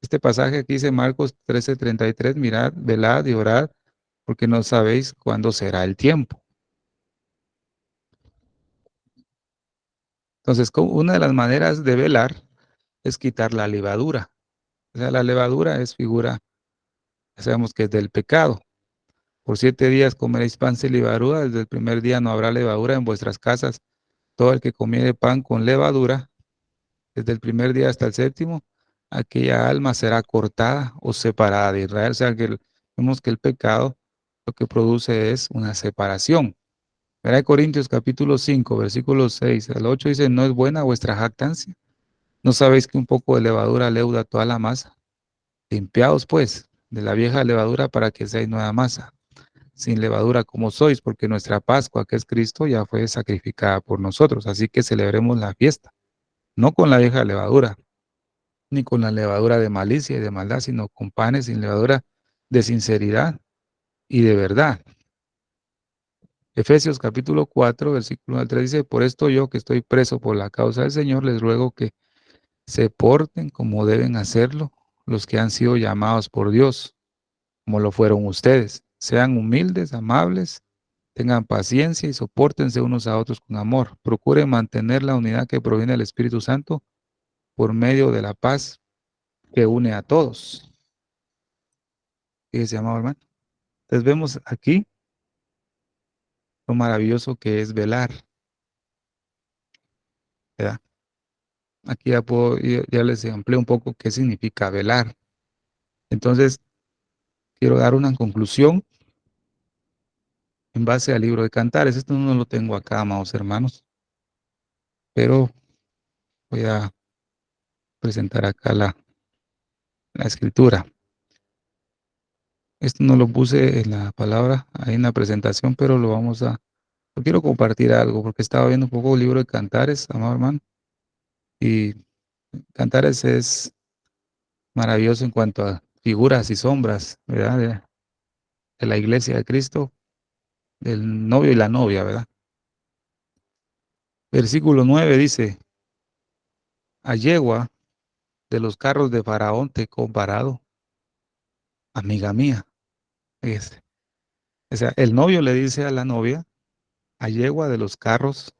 Este pasaje aquí dice Marcos 13:33, mirad, velad y orad, porque no sabéis cuándo será el tiempo. Entonces, una de las maneras de velar es quitar la levadura. O sea, la levadura es figura, ya sabemos que es del pecado. Por 7 días comeréis pan sin levadura, desde el primer día no habrá levadura en vuestras casas. Todo el que comiere pan con levadura, desde el primer día hasta el séptimo, aquella alma será cortada o separada de Israel. O sea, vemos que el pecado lo que produce es una separación. Verá Corintios capítulo 5, versículos 6 al 8 dice, ¿no es buena vuestra jactancia? ¿No sabéis que un poco de levadura leuda toda la masa? Limpiaos pues de la vieja levadura para que seáis nueva masa, sin levadura como sois, porque nuestra Pascua, que es Cristo, ya fue sacrificada por nosotros. Así que celebremos la fiesta, no con la vieja levadura, ni con la levadura de malicia y de maldad, sino con panes sin levadura de sinceridad y de verdad. Efesios capítulo 4, versículo 1 al 3 dice, por esto yo que estoy preso por la causa del Señor, les ruego que se porten como deben hacerlo los que han sido llamados por Dios, como lo fueron ustedes. Sean humildes, amables, tengan paciencia y sopórtense unos a otros con amor. Procuren mantener la unidad que proviene del Espíritu Santo por medio de la paz que une a todos. Fíjese, amado hermano. Entonces vemos aquí lo maravilloso que es velar, ¿verdad? Aquí ya les amplié un poco qué significa velar. Entonces, quiero dar una conclusión en base al libro de Cantares. Esto no lo tengo acá, amados hermanos, pero voy a presentar acá la escritura. Esto no lo puse en la palabra, ahí en la presentación, pero yo quiero compartir algo, porque estaba viendo un poco el libro de Cantares, amado hermano, y Cantares es maravilloso en cuanto a figuras y sombras, ¿verdad? De la iglesia de Cristo, del novio y la novia, ¿verdad? Versículo 9 dice, a yegua de los carros de Faraón te he comparado, amiga mía. Fíjese. O sea, el novio le dice a la novia, a yegua de los carros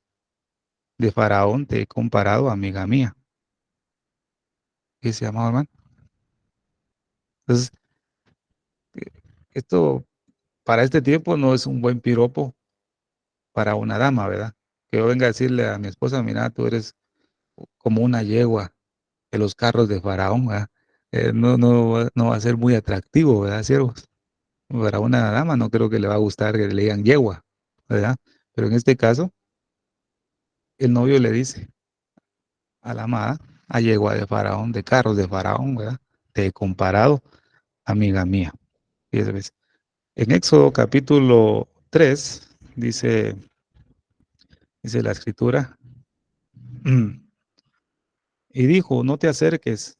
de Faraón te he comparado, amiga mía. Fíjese, amado hermano. Entonces, esto para este tiempo no es un buen piropo para una dama, ¿verdad? Que yo venga a decirle a mi esposa, mira, tú eres como una yegua de los carros de Faraón, ¿verdad? No va a ser muy atractivo, ¿verdad, siervos? Para una dama no creo que le va a gustar que le digan yegua, ¿verdad? Pero en este caso, el novio le dice a la amada, a yegua de Faraón, de carros de Faraón, ¿verdad? Te he comparado, amiga mía. Fíjese, pues. En Éxodo capítulo 3 dice la escritura, y dijo, no te acerques,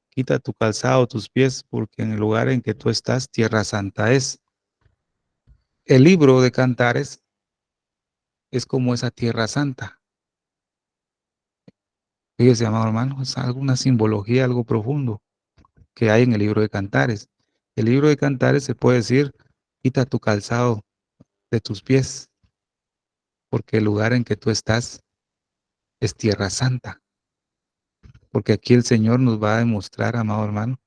quita tu calzado, tus pies, porque en el lugar en que tú estás, tierra santa es. El libro de Cantares es como esa tierra santa. Fíjese, amado hermano, es alguna simbología, algo profundo que hay en el libro de Cantares. El libro de Cantares se puede decir, quita tu calzado de tus pies, porque el lugar en que tú estás es tierra santa. Porque aquí el Señor nos va a demostrar, amado hermano,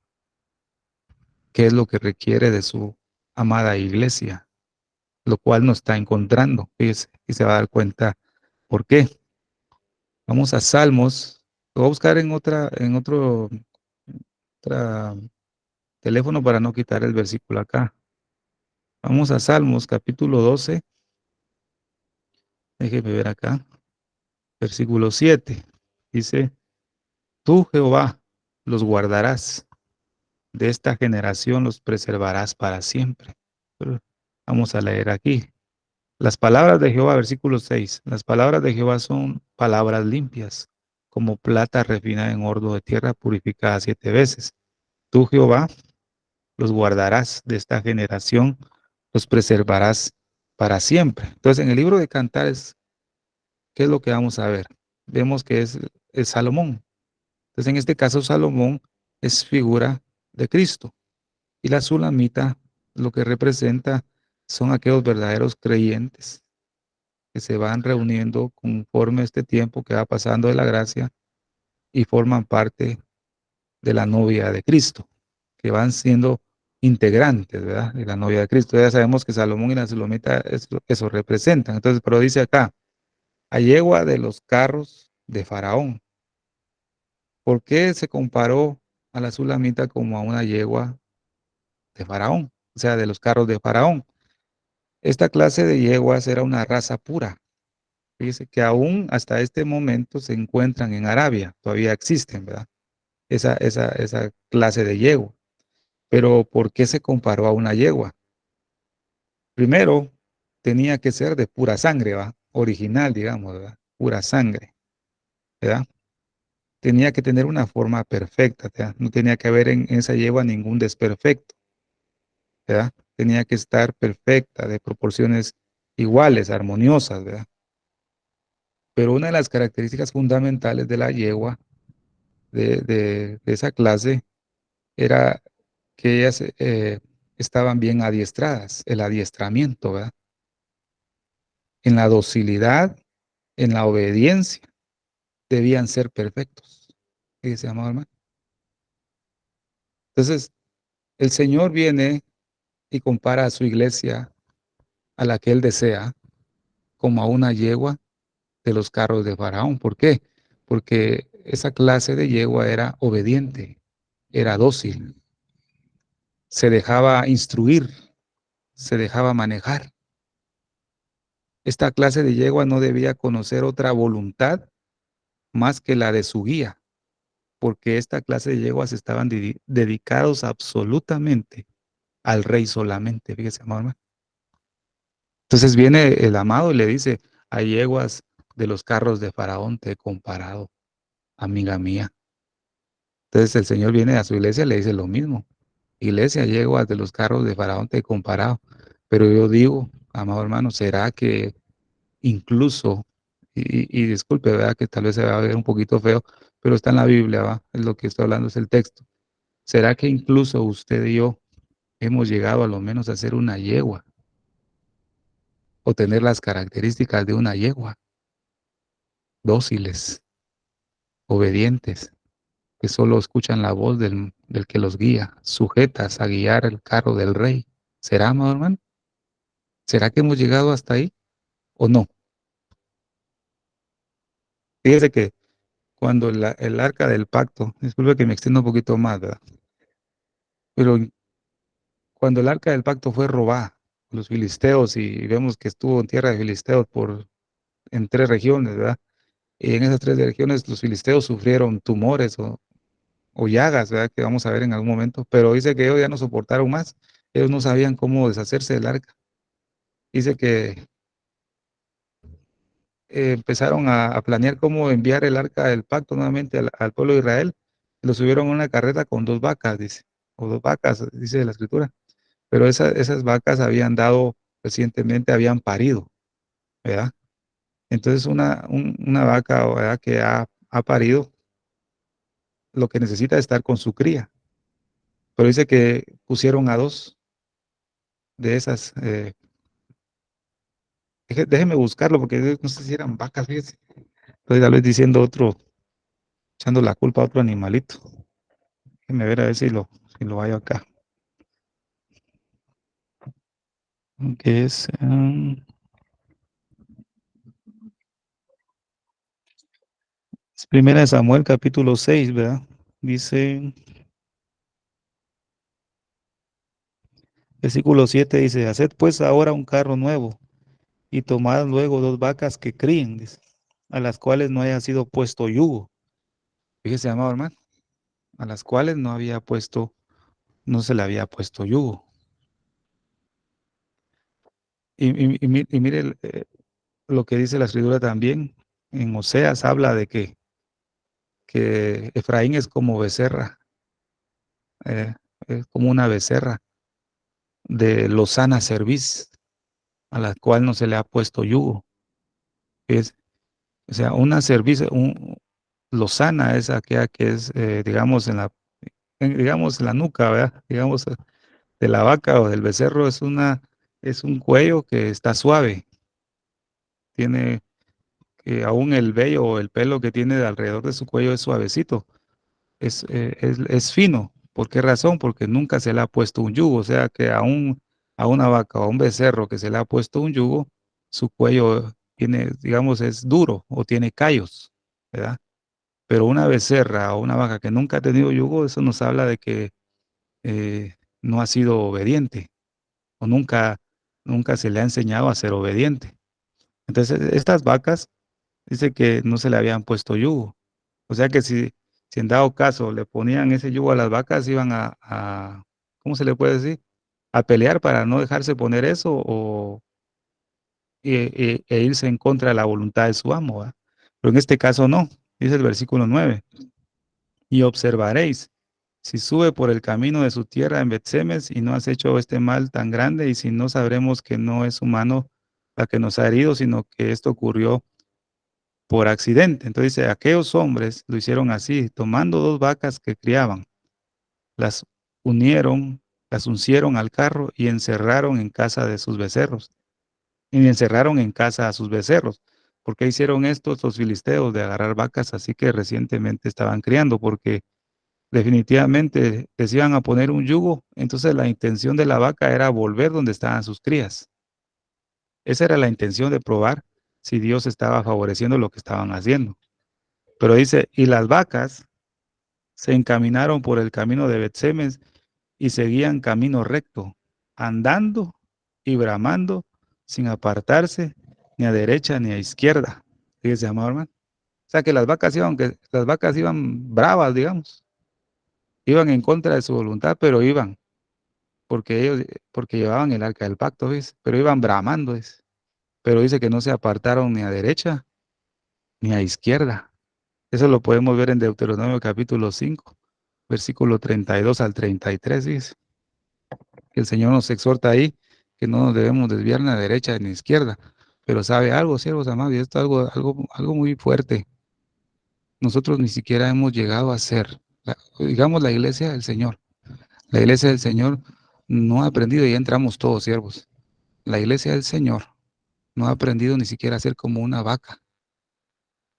qué es lo que requiere de su amada iglesia, lo cual nos está encontrando, fíjese, y se va a dar cuenta por qué. Vamos a Salmos, lo voy a buscar otra teléfono para no quitar el versículo acá. Vamos a Salmos, capítulo 12, déjeme ver acá, versículo 7. Dice, tú, Jehová, los guardarás, de esta generación los preservarás para siempre. Vamos a leer aquí. Las palabras de Jehová, versículo 6. Las palabras de Jehová son palabras limpias, como plata refinada en horno de tierra purificada 7 veces. Tú, Jehová, los guardarás de esta generación, los preservarás para siempre. Entonces, en el libro de Cantares, ¿qué es lo que vamos a ver? Vemos que es Salomón. Entonces, en este caso, Salomón es figura de Cristo. Y la Sulamita lo que representa son aquellos verdaderos creyentes que se van reuniendo conforme a este tiempo que va pasando de la gracia y forman parte de la novia de Cristo, que van siendo integrantes, ¿verdad? De la novia de Cristo. Ya sabemos que Salomón y la Sulamita eso representan. Entonces, pero dice acá, a yegua de los carros de Faraón. ¿Por qué se comparó a la Sulamita como a una yegua de Faraón? O sea, de los carros de Faraón. Esta clase de yeguas era una raza pura. Fíjese que aún hasta este momento se encuentran en Arabia, todavía existen, ¿verdad? Esa clase de yegua. Pero ¿por qué se comparó a una yegua? Primero, tenía que ser de pura sangre, ¿va? Original, digamos, ¿verdad? Pura sangre, ¿verdad? Tenía que tener una forma perfecta, ¿verdad? No tenía que haber en esa yegua ningún desperfecto, ¿verdad? Tenía que estar perfecta, de proporciones iguales, armoniosas, ¿verdad? Pero una de las características fundamentales de la yegua de esa clase era que ellas estaban bien adiestradas, el adiestramiento, ¿verdad? En la docilidad, en la obediencia, debían ser perfectos. Fíjese, amado hermano. Entonces, el Señor viene y compara a su iglesia, a la que Él desea, como a una yegua de los carros de Faraón. ¿Por qué? Porque esa clase de yegua era obediente, era dócil, se dejaba instruir, se dejaba manejar. Esta clase de yegua no debía conocer otra voluntad más que la de su guía, porque esta clase de yeguas estaban dedicados absolutamente al rey solamente, fíjese, amado hermano. Entonces viene el amado y le dice, a yeguas de los carros de Faraón te he comparado, amiga mía. Entonces el Señor viene a su iglesia y le dice lo mismo. Iglesia, yeguas de los carros de Faraón te he comparado. Pero yo digo, amado hermano, ¿será que incluso, y disculpe, ¿verdad? Que tal vez se va a ver un poquito feo, pero está en la Biblia, ¿va? Es lo que estoy hablando, es el texto. ¿Será que incluso usted y yo hemos llegado a lo menos a ser una yegua o tener las características de una yegua, dóciles, obedientes, que solo escuchan la voz del que los guía, sujetas a guiar el carro del rey? ¿Será, amado hermano? ¿Será que hemos llegado hasta ahí o no? Fíjese que cuando el arca del pacto, disculpe que me extienda un poquito más, ¿verdad? Pero cuando el arca del pacto fue robada, los filisteos, y vemos que estuvo en tierra de filisteos en 3 regiones, ¿verdad? Y en esas 3 regiones los filisteos sufrieron tumores o llagas, ¿verdad? Que vamos a ver en algún momento, pero dice que ellos ya no soportaron más, ellos no sabían cómo deshacerse del arca. Dice que empezaron a planear cómo enviar el arca del pacto nuevamente al pueblo de Israel. Lo subieron a una carreta con 2 vacas, dice, o 2 vacas, dice la escritura. Pero esas vacas habían dado recientemente, habían parido, ¿verdad? Entonces una vaca, ¿verdad? Que ha parido, lo que necesita es estar con su cría. Pero dice que pusieron a 2 de esas. Déjeme buscarlo porque no sé si eran vacas, fíjese. Estoy tal vez diciendo echando la culpa a otro animalito. Déjeme ver a ver si lo hay acá. Que es Primera de Samuel, capítulo 6, ¿verdad? Dice, versículo 7 dice, haced pues ahora un carro nuevo y tomad luego 2 vacas que críen, dice, a las cuales no haya sido puesto yugo. Fíjese, amado hermano, a las cuales no se le había puesto yugo. Y mire lo que dice la escritura también. En Oseas habla de que Efraín es como becerra, eh, es como una becerra de lozana cerviz, a la cual no se le ha puesto yugo. Es, o sea, una cerviz, lozana es aquella que es, digamos, digamos, en la nuca, ¿verdad? Digamos, de la vaca o del becerro es un cuello que está suave, tiene aún el vello o el pelo que tiene de alrededor de su cuello es suavecito, es fino. ¿Por qué razón? Porque nunca se le ha puesto un yugo, o sea que a una vaca o a un becerro que se le ha puesto un yugo, su cuello tiene, digamos, es duro o tiene callos, ¿verdad? Pero una becerra o una vaca que nunca ha tenido yugo, eso nos habla de que no ha sido obediente o nunca se le ha enseñado a ser obediente. Entonces, estas vacas dice que no se le habían puesto yugo. O sea que si en dado caso le ponían ese yugo a las vacas, iban ¿cómo se le puede decir? A pelear para no dejarse poner eso e irse en contra de la voluntad de su amo, ¿verdad? Pero en este caso no, dice el versículo 9. Y observaréis si sube por el camino de su tierra en Bet-Semes y no has hecho este mal tan grande, y si no sabremos que no es humano la que nos ha herido, sino que esto ocurrió por accidente. Entonces dice, aquellos hombres lo hicieron así, tomando 2 vacas que criaban, las unieron, las uncieron al carro y encerraron en casa de sus becerros. Y encerraron en casa a sus becerros. ¿Por qué hicieron esto los filisteos de agarrar vacas así que recientemente estaban criando? Porque definitivamente les iban a poner un yugo, entonces la intención de la vaca era volver donde estaban sus crías. Esa era la intención de probar si Dios estaba favoreciendo lo que estaban haciendo. Pero dice, y las vacas se encaminaron por el camino de Bet-Semes y seguían camino recto, andando y bramando sin apartarse ni a derecha ni a izquierda. Fíjese, amado hermano. O sea que las vacas iban bravas, digamos, iban en contra de su voluntad, pero iban, porque llevaban el arca del pacto, ¿ves? Pero iban bramando, ¿ves? Pero dice que no se apartaron ni a derecha ni a izquierda. Eso lo podemos ver en Deuteronomio capítulo 5, versículo 32 al 33, dice. Que el Señor nos exhorta ahí que no nos debemos desviar ni a derecha ni a izquierda. Pero sabe algo, siervos amados, y esto es algo muy fuerte. Nosotros ni siquiera hemos llegado a ser, digamos, la iglesia del Señor. La iglesia del Señor no ha aprendido, y ya entramos todos, siervos. La iglesia del Señor no ha aprendido ni siquiera a ser como una vaca,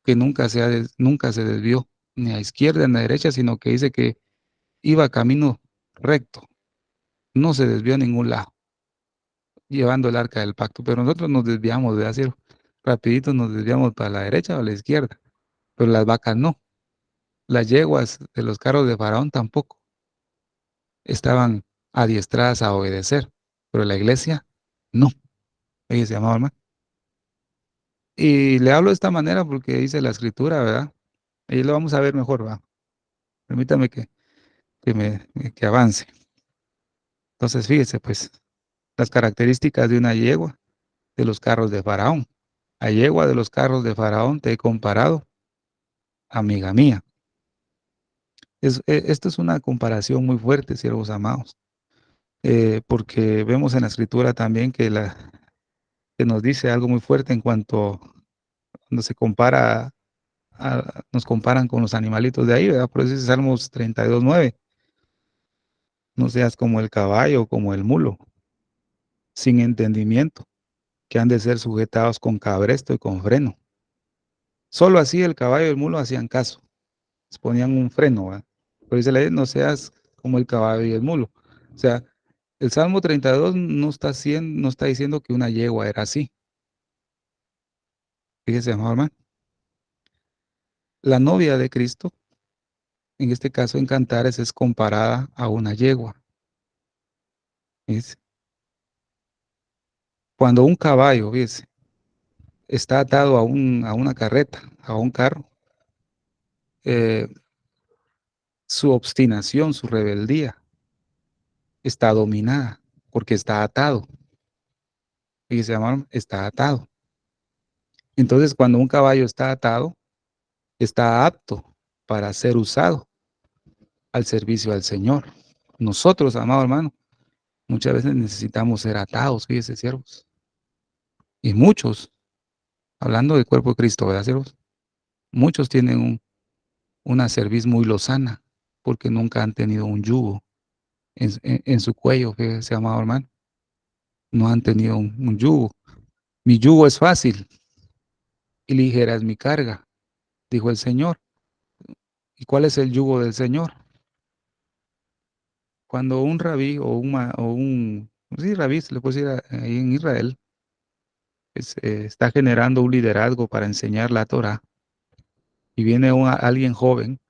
que nunca se desvió ni a izquierda ni a derecha, sino que dice que iba camino recto, no se desvió a ningún lado, llevando el arca del pacto. Pero nosotros nos desviamos de hacer rapidito, nos desviamos para la derecha o a la izquierda, pero las vacas no. Las yeguas de los carros de Faraón tampoco estaban adiestradas a obedecer, pero la iglesia no. Fíjese, amado hermano. Y le hablo de esta manera porque dice la escritura, ¿verdad? Y lo vamos a ver mejor, ¿va? Permítame que avance. Entonces, fíjese, pues, las características de una yegua de los carros de Faraón. A yegua de los carros de Faraón te he comparado, amiga mía. Esto es una comparación muy fuerte, siervos amados, porque vemos en la escritura también que nos dice algo muy fuerte en cuanto cuando se compara, nos comparan con los animalitos de ahí, ¿verdad? Por eso dice Salmos 32:9, no seas como el caballo, como el mulo, sin entendimiento, que han de ser sujetados con cabresto y con freno. Solo así el caballo y el mulo hacían caso, les ponían un freno, ¿verdad? Pero dice la ley, no seas como el caballo y el mulo. O sea, el Salmo 32 no está diciendo que una yegua era así. Fíjese, amado hermano. La novia de Cristo, en este caso en Cantares, es comparada a una yegua. ¿Ves? Cuando un caballo, fíjese, está atado a una carreta, a un carro, eh, su obstinación, su rebeldía, está dominada porque está atado. Fíjese, amado hermano, está atado. Entonces, cuando un caballo está atado, está apto para ser usado al servicio al Señor. Nosotros, amado hermano, muchas veces necesitamos ser atados, fíjese, siervos. Y muchos, hablando del cuerpo de Cristo, ¿verdad, siervos? Muchos tienen una cerviz muy lozana porque nunca han tenido un yugo en su cuello, fíjese, amado hermano. No han tenido un yugo. Mi yugo es fácil y ligera es mi carga, dijo el Señor. ¿Y cuál es el yugo del Señor? Cuando un rabí sí, rabí, se le puede decir ahí en Israel, está generando un liderazgo para enseñar la Torah y viene alguien joven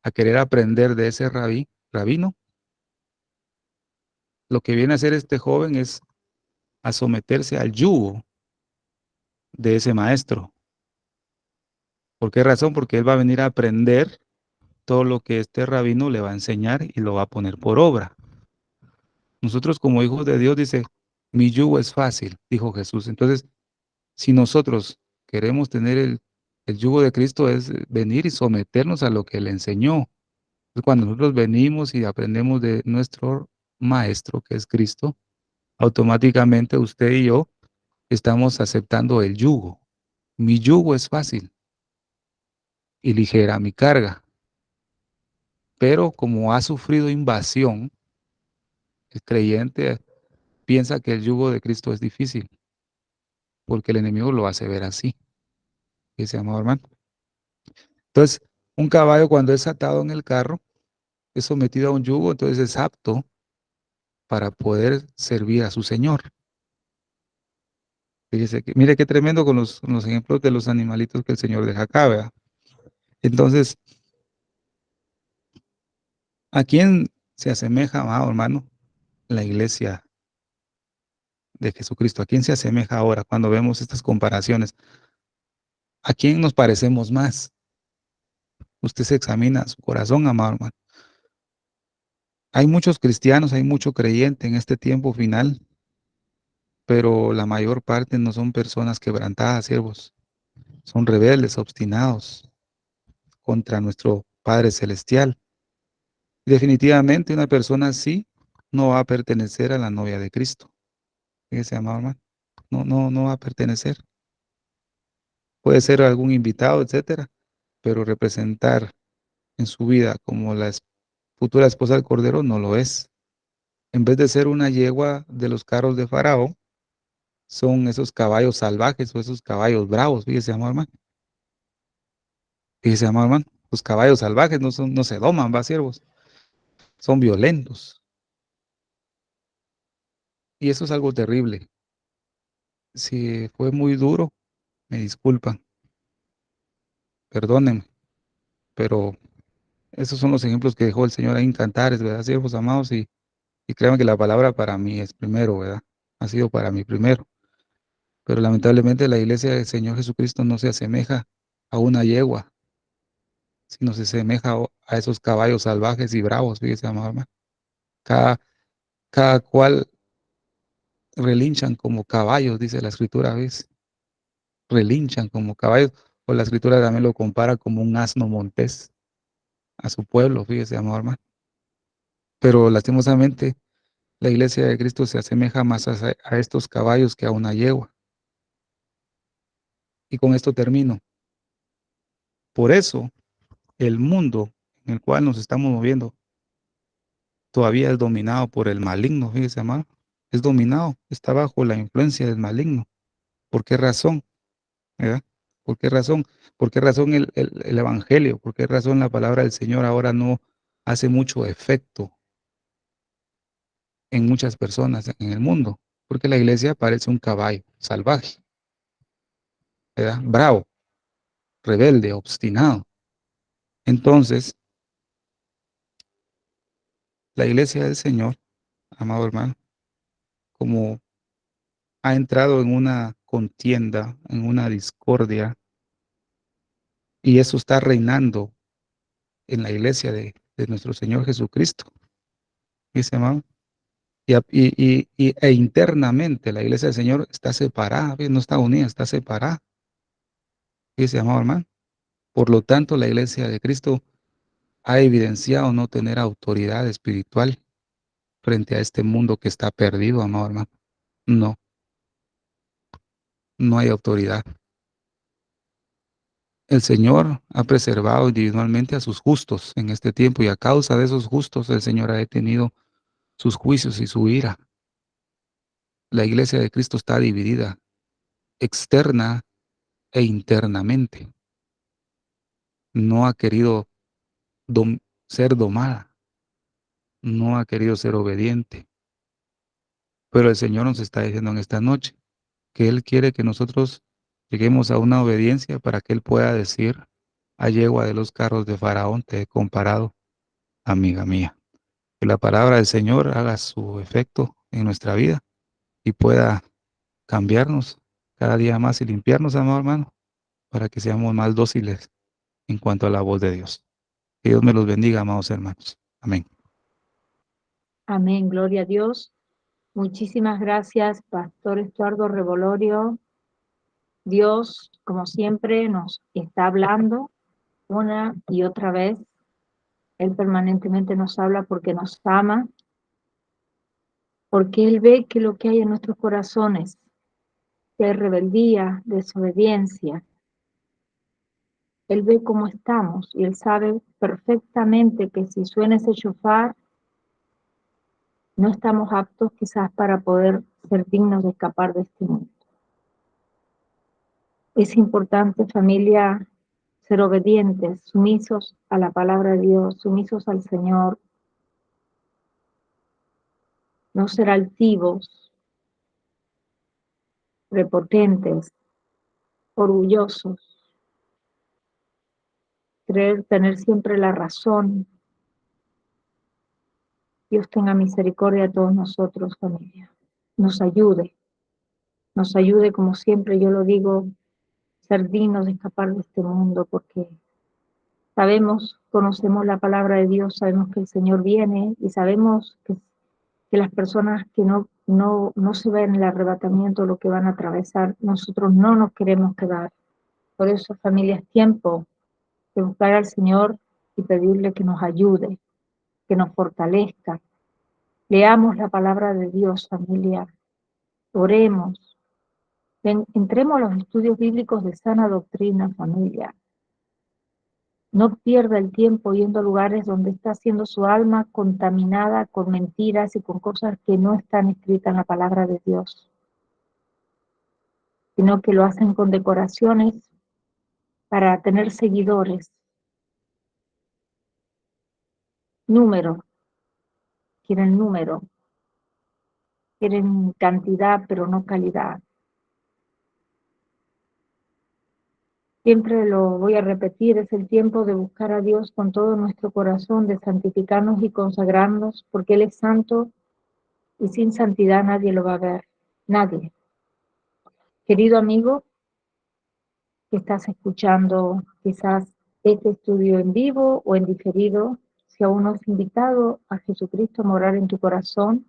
a querer aprender de ese rabino, lo que viene a hacer este joven es a someterse al yugo de ese maestro. ¿Por qué razón? Porque él va a venir a aprender todo lo que este rabino le va a enseñar y lo va a poner por obra. Nosotros como hijos de Dios, dice, mi yugo es fácil, dijo Jesús. Entonces, si nosotros queremos tener el yugo de Cristo, es venir y someternos a lo que Él enseñó. Cuando nosotros venimos y aprendemos de nuestro Maestro, que es Cristo, automáticamente usted y yo estamos aceptando el yugo. Mi yugo es fácil y ligera mi carga, pero como ha sufrido invasión, el creyente piensa que el yugo de Cristo es difícil, porque el enemigo lo hace ver así, ese amado hermano. Entonces, un caballo cuando es atado en el carro, es sometido a un yugo, entonces es apto para poder servir a su Señor. Fíjese que, mire qué tremendo con los ejemplos de los animalitos que el Señor deja acá, ¿verdad? Entonces, ¿a quién se asemeja, amado hermano, la iglesia de Jesucristo? ¿A quién se asemeja ahora cuando vemos estas comparaciones? ¿A quién nos parecemos más? Usted se examina su corazón, amado hermano. Hay muchos cristianos, hay mucho creyente en este tiempo final, pero la mayor parte no son personas quebrantadas, siervos. Son rebeldes, obstinados contra nuestro Padre Celestial. Definitivamente una persona así no va a pertenecer a la novia de Cristo. Fíjese, amado hermano. No va a pertenecer. Puede ser algún invitado, etcétera, pero representar en su vida como la futura esposa del Cordero no lo es. En vez de ser una yegua de los carros de Faraón, son esos caballos salvajes o esos caballos bravos. Fíjese, amado hermano. Fíjese, amado hermano. Los caballos salvajes no se doman, va, siervos. Son violentos. Y eso es algo terrible. Si fue muy duro, me disculpan, perdónenme, pero esos son los ejemplos que dejó el Señor ahí en Cantares, ¿verdad, siervos amados? Y créanme que la palabra para mí es primero, ¿verdad? Ha sido para mí primero. Pero lamentablemente la iglesia del Señor Jesucristo no se asemeja a una yegua, sino se asemeja a esos caballos salvajes y bravos, fíjese, amado hermano. Cada, cada cual relinchan como caballos, dice la escritura, ¿ves? Relinchan como caballos. O la escritura también lo compara como un asno montés a su pueblo, fíjese, amado hermano. Pero lastimosamente la iglesia de Cristo se asemeja más a estos caballos que a una yegua. Y con esto termino. Por eso el mundo en el cual nos estamos moviendo todavía es dominado por el maligno, fíjese, amado. Es dominado, está bajo la influencia del maligno. ¿Por qué razón? ¿Verdad? ¿Por qué razón? ¿Por qué razón el evangelio? ¿Por qué razón la palabra del Señor ahora no hace mucho efecto en muchas personas en el mundo? Porque la iglesia parece un caballo salvaje, ¿verdad? Bravo, rebelde, obstinado. Entonces, la iglesia del Señor, amado hermano, como ha entrado en una contienda, en una discordia, y eso está reinando en la iglesia de nuestro Señor Jesucristo, dice, amado. E internamente la iglesia del Señor está separada, ¿ves? No está unida, está separada, dice, amado hermano. Por lo tanto, la iglesia de Cristo ha evidenciado no tener autoridad espiritual frente a este mundo que está perdido, amado hermano. No, no hay autoridad. El Señor ha preservado individualmente a sus justos en este tiempo y a causa de esos justos el Señor ha detenido sus juicios y su ira. La iglesia de Cristo está dividida externa e internamente. No ha querido ser domada, no ha querido ser obediente. Pero el Señor nos está diciendo en esta noche que Él quiere que nosotros lleguemos a una obediencia para que Él pueda decir: a yegua de los carros de Faraón te he comparado, amiga mía. Que la palabra del Señor haga su efecto en nuestra vida y pueda cambiarnos cada día más y limpiarnos, amado hermano, para que seamos más dóciles en cuanto a la voz de Dios. Que Dios me los bendiga, amados hermanos. Amén. Amén, gloria a Dios. Muchísimas gracias, Pastor Estuardo Revolorio. Dios, como siempre, nos está hablando una y otra vez. Él permanentemente nos habla porque nos ama, porque Él ve que lo que hay en nuestros corazones, que hay rebeldía, desobediencia, Él ve cómo estamos y Él sabe perfectamente que si suena ese shofar, no estamos aptos quizás para poder ser dignos de escapar de este mundo. Es importante, familia, ser obedientes, sumisos a la palabra de Dios, sumisos al Señor, no ser altivos, prepotentes, orgullosos, creer tener siempre la razón. Dios tenga misericordia de todos nosotros, familia. Nos ayude como siempre yo lo digo, ser dignos de escapar de este mundo, porque sabemos, conocemos la palabra de Dios, sabemos que el Señor viene y sabemos que las personas que no se ven en el arrebatamiento, lo que van a atravesar, nosotros no nos queremos quedar. Por eso, familia, es tiempo de buscar al Señor y pedirle que nos ayude, que nos fortalezca. Leamos la palabra de Dios, familia. Oremos. Entremos a los estudios bíblicos de sana doctrina, familia. No pierda el tiempo yendo a lugares donde está siendo su alma contaminada con mentiras y con cosas que no están escritas en la palabra de Dios, sino que lo hacen con decoraciones para tener seguidores, número, número, quieren cantidad pero no calidad. Siempre lo voy a repetir, es el tiempo de buscar a Dios con todo nuestro corazón, de santificarnos y consagrarnos, porque Él es santo y sin santidad nadie lo va a ver, nadie. Querido amigo, que estás escuchando quizás este estudio en vivo o en diferido, si aún no has invitado a Jesucristo a morar en tu corazón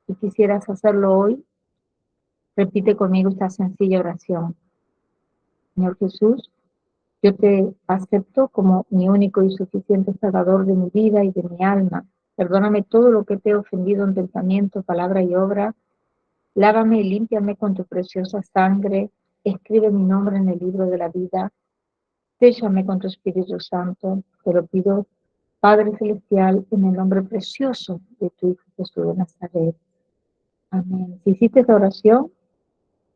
y quisieras hacerlo hoy, repite conmigo esta sencilla oración. Señor Jesús, yo te acepto como mi único y suficiente Salvador de mi vida y de mi alma. Perdóname todo lo que te he ofendido en pensamiento, palabra y obra. Lávame y límpiame con tu preciosa sangre. Escribe mi nombre en el libro de la vida. Séllame con tu Espíritu Santo. Te lo pido, Padre Celestial, en el nombre precioso de tu Hijo Jesús de Nazaret. Amén. Si hiciste esta oración,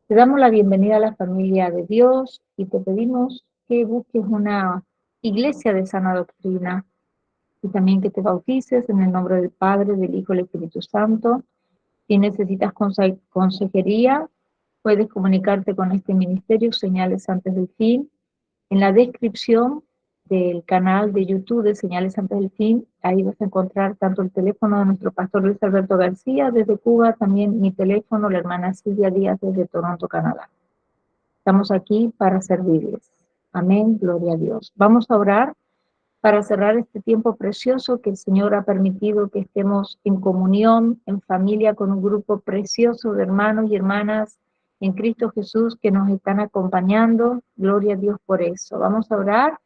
te damos la bienvenida a la familia de Dios y te pedimos que busques una iglesia de sana doctrina y también que te bautices en el nombre del Padre, del Hijo y del Espíritu Santo. Si necesitas consejería, puedes comunicarte con este ministerio, Señales Antes del Fin. En la descripción del canal de YouTube de Señales Antes del Fin, ahí vas a encontrar tanto el teléfono de nuestro pastor Luis Alberto García desde Cuba, también mi teléfono, la hermana Silvia Díaz desde Toronto, Canadá. Estamos aquí para servirles. Amén, gloria a Dios. Vamos a orar para cerrar este tiempo precioso que el Señor ha permitido que estemos en comunión, en familia, con un grupo precioso de hermanos y hermanas en Cristo Jesús que nos están acompañando. Gloria a Dios por eso. Vamos a orar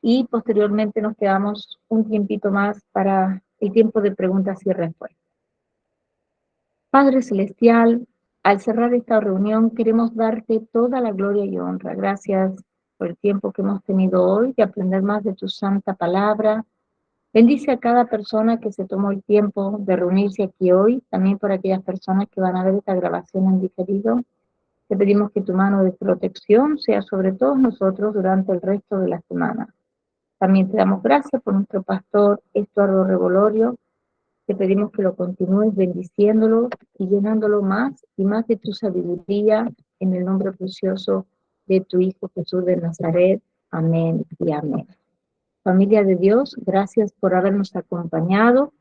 y posteriormente nos quedamos un tiempito más para el tiempo de preguntas y respuestas. Padre Celestial, al cerrar esta reunión queremos darte toda la gloria y honra. Gracias por el tiempo que hemos tenido hoy de aprender más de tu santa palabra. Bendice a cada persona que se tomó el tiempo de reunirse aquí hoy, también por aquellas personas que van a ver esta grabación en diferido. Te pedimos que tu mano de protección sea sobre todos nosotros durante el resto de la semana. También te damos gracias por nuestro pastor Estuardo Revolorio. Te pedimos que lo continúes bendiciéndolo y llenándolo más y más de tu sabiduría en el nombre precioso de tu Hijo Jesús de Nazaret. Amén y amén. Familia de Dios, gracias por habernos acompañado.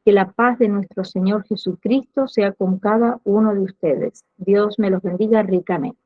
Que la paz de nuestro Señor Jesucristo sea con cada uno de ustedes. Dios me los bendiga ricamente.